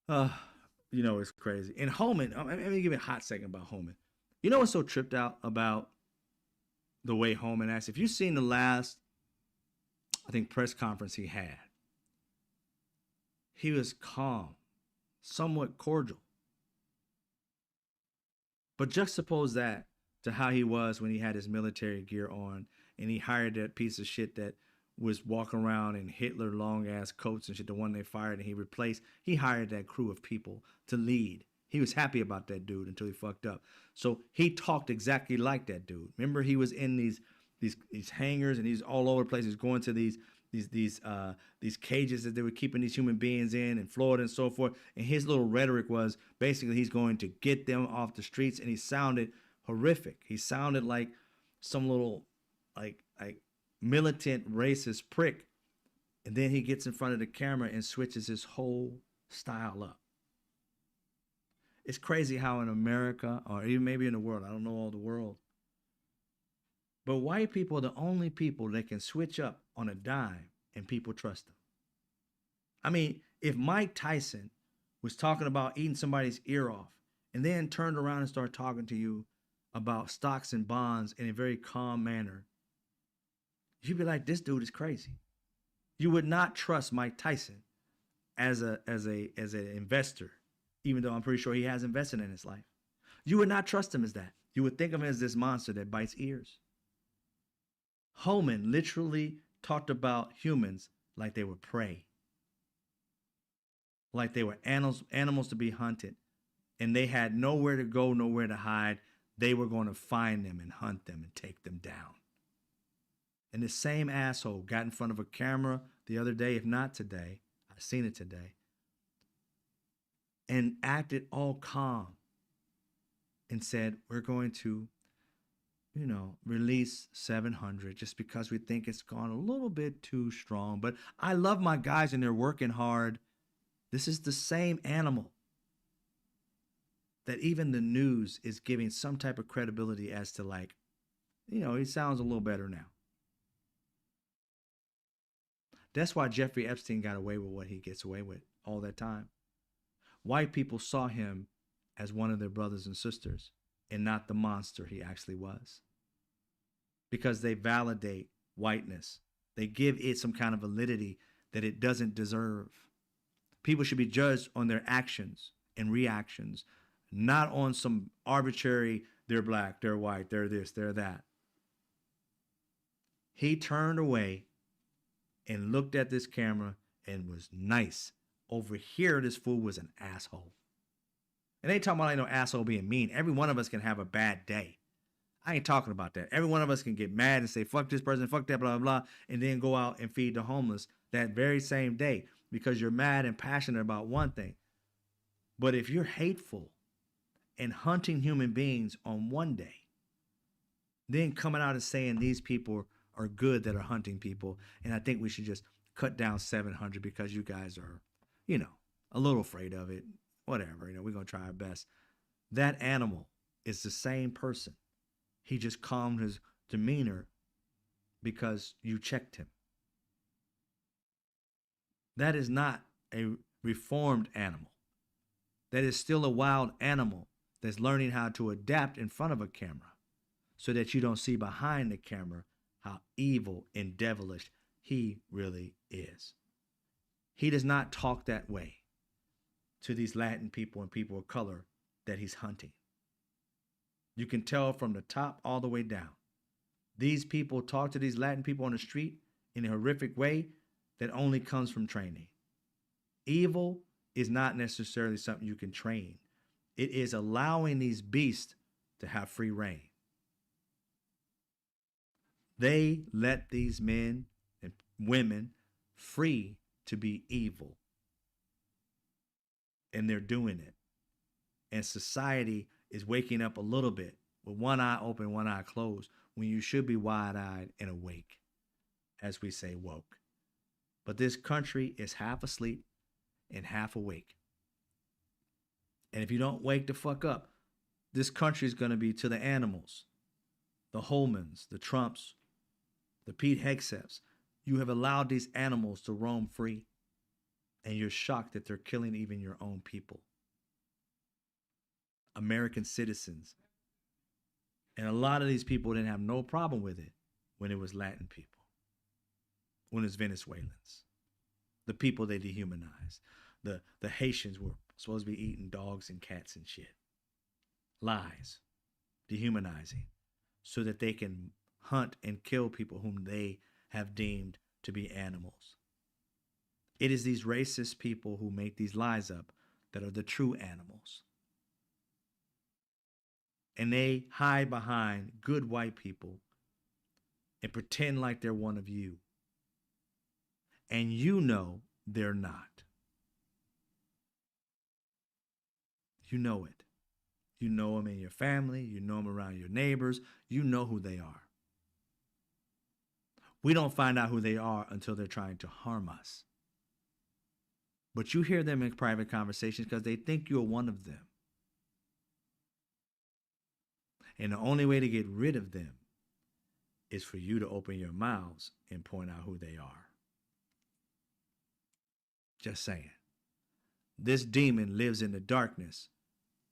[SPEAKER 1] you know, it's crazy. And Holman, let me give you a hot second about Holman. You know what's so tripped out about the way Holman acts? If you've seen the last, I think, press conference he had, he was calm, somewhat cordial. But juxtapose that to how he was when he had his military gear on and he hired that piece of shit that was walking around in Hitler long ass coats and shit, the one they fired and he replaced. He hired that crew of people to lead. He was happy about that dude until he fucked up. So he talked exactly like that dude. Remember, he was in these hangars and he's all over the place. He's going to these cages that they were keeping these human beings in Florida and so forth. And his little rhetoric was basically he's going to get them off the streets, and he sounded horrific. He sounded like some little like militant racist prick. And then he gets in front of the camera and switches his whole style up. It's crazy how in America, or even maybe in the world, I don't know all the world, but white people are the only people that can switch up on a dime and people trust them. I mean, if Mike Tyson was talking about eating somebody's ear off and then turned around and started talking to you about stocks and bonds in a very calm manner, you'd be like, this dude is crazy. You would not trust Mike Tyson as an investor, even though I'm pretty sure he has invested in his life. You would not trust him as that. You would think of him as this monster that bites ears. Holman literally talked about humans like they were prey, like they were animals to be hunted, and they had nowhere to go, nowhere to hide. They were going to find them and hunt them and take them down. And the same asshole got in front of a camera the other day, if not today, I've seen it today, and acted all calm and said, we're going to, release 700 just because we think it's gone a little bit too strong. But I love my guys and they're working hard. This is the same animal that even the news is giving some type of credibility as to, like, he sounds a little better now. That's why Jeffrey Epstein got away with what he gets away with all that time. White people saw him as one of their brothers and sisters and not the monster he actually was. Because they validate whiteness. They give it some kind of validity that it doesn't deserve. People should be judged on their actions and reactions, not on some arbitrary, they're black, they're white, they're this, they're that. He turned away and looked at this camera and was nice. Over here, this fool was an asshole. And they ain't talking about no asshole being mean. Every one of us can have a bad day. I ain't talking about that. Every one of us can get mad and say, fuck this person, fuck that, blah, blah, blah, and then go out and feed the homeless that very same day because you're mad and passionate about one thing. But if you're hateful and hunting human beings on one day, then coming out and saying these people are good that are hunting people, and I think we should just cut down 700 because you guys are, a little afraid of it, whatever, we're going to try our best. That animal is the same person. He just calmed his demeanor because you checked him. That is not a reformed animal. That is still a wild animal that's learning how to adapt in front of a camera so that you don't see behind the camera how evil and devilish he really is. He does not talk that way to these Latin people and people of color that he's hunting. You can tell from the top all the way down. These people talk to these Latin people on the street in a horrific way that only comes from training. Evil is not necessarily something you can train. It is allowing these beasts to have free reign. They let these men and women free to be evil. And they're doing it. And society is waking up a little bit with one eye open, one eye closed, when you should be wide-eyed and awake, as we say, woke. But this country is half asleep and half awake. And if you don't wake the fuck up, this country is going to be to the animals, the Holmans, the Trumps, the Pete Hegseths. You have allowed these animals to roam free, and you're shocked that they're killing even your own people, American citizens. And a lot of these people didn't have no problem with it when it was Latin people, when it's Venezuelans, the people they dehumanized. The Haitians were supposed to be eating dogs and cats and shit. Lies, dehumanizing, so that they can hunt and kill people whom they have deemed to be animals. It is these racist people who make these lies up that are the true animals. And they hide behind good white people and pretend like they're one of you. And you know they're not. You know it. You know them in your family. You know them around your neighbors. You know who they are. We don't find out who they are until they're trying to harm us. But you hear them in private conversations because they think you're one of them. And the only way to get rid of them is for you to open your mouths and point out who they are. Just saying. This demon lives in the darkness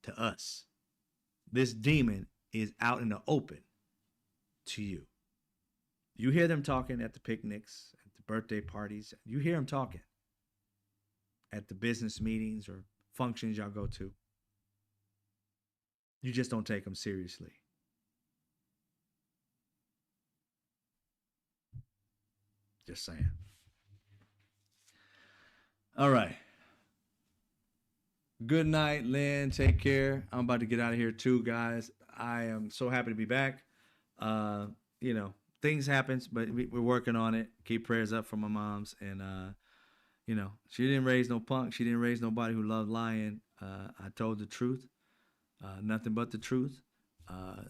[SPEAKER 1] to us. This demon is out in the open to you. You hear them talking at the picnics, at the birthday parties. You hear them talking at the business meetings or functions y'all go to. You just don't take them seriously. Just saying. All right. Good night, Lynn. Take care. I'm about to get out of here too, guys. I am so happy to be back. Things happen, but we're working on it. Keep prayers up for my moms. And, she didn't raise no punk. She didn't raise nobody who loved lying. I told the truth, nothing but the truth.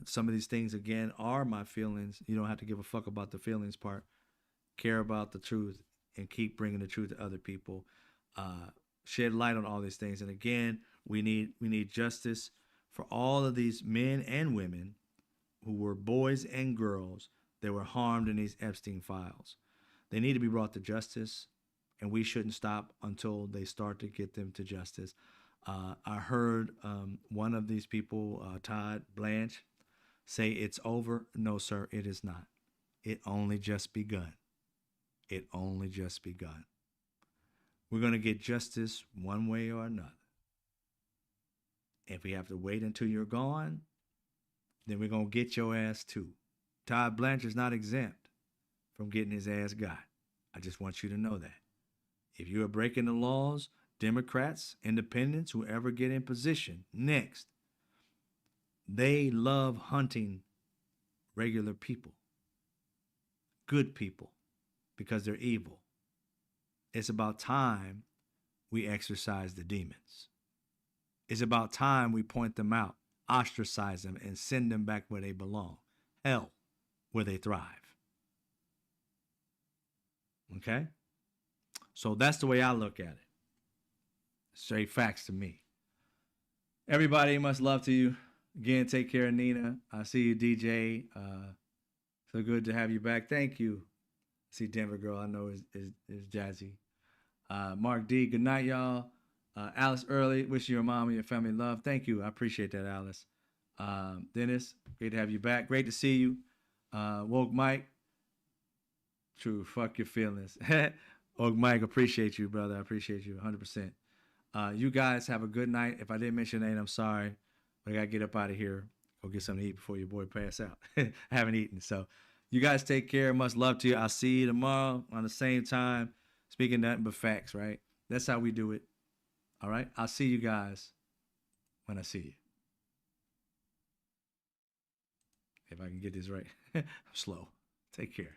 [SPEAKER 1] Some of these things, again, are my feelings. You don't have to give a fuck about the feelings part. Care about the truth and keep bringing the truth to other people. Shed light on all these things. And again, we need justice for all of these men and women who were boys and girls that were harmed in these Epstein files. They need to be brought to justice, and we shouldn't stop until they start to get them to justice. I heard one of these people, Todd Blanche, say it's over. No, sir, it is not. It only just begun. It only just begun. We're going to get justice one way or another. If we have to wait until you're gone, then we're going to get your ass too. Todd Blanche is not exempt from getting his ass got. I just want you to know that. If you are breaking the laws, Democrats, independents, whoever get in position next, they love hunting regular people, good people, because they're evil. It's about time we exorcise the demons. It's about time we point them out, ostracize them, and send them back where they belong. Hell, where they thrive. Okay? So that's the way I look at it. Straight facts to me. Everybody, much love to you. Again, take care, Nina. I see you, DJ. So good to have you back. Thank you. See Denver Girl, I know is jazzy. Mark D, good night, y'all. Alice Early, wish your mom and your family love. Thank you. I appreciate that, Alice. Dennis, great to have you back. Great to see you. Woke Mike. True, fuck your feelings. Woke Mike, appreciate you, brother. I appreciate you 100%. You guys have a good night. If I didn't mention your name, I'm sorry. But I got to get up out of here. Go get something to eat before your boy pass out. I haven't eaten. So you guys take care. Much love to you. I'll see you tomorrow on the same time. Speaking nothing but facts, right? That's how we do it. All right? I'll see you guys when I see you. If I can get this right. I'm slow. Take care.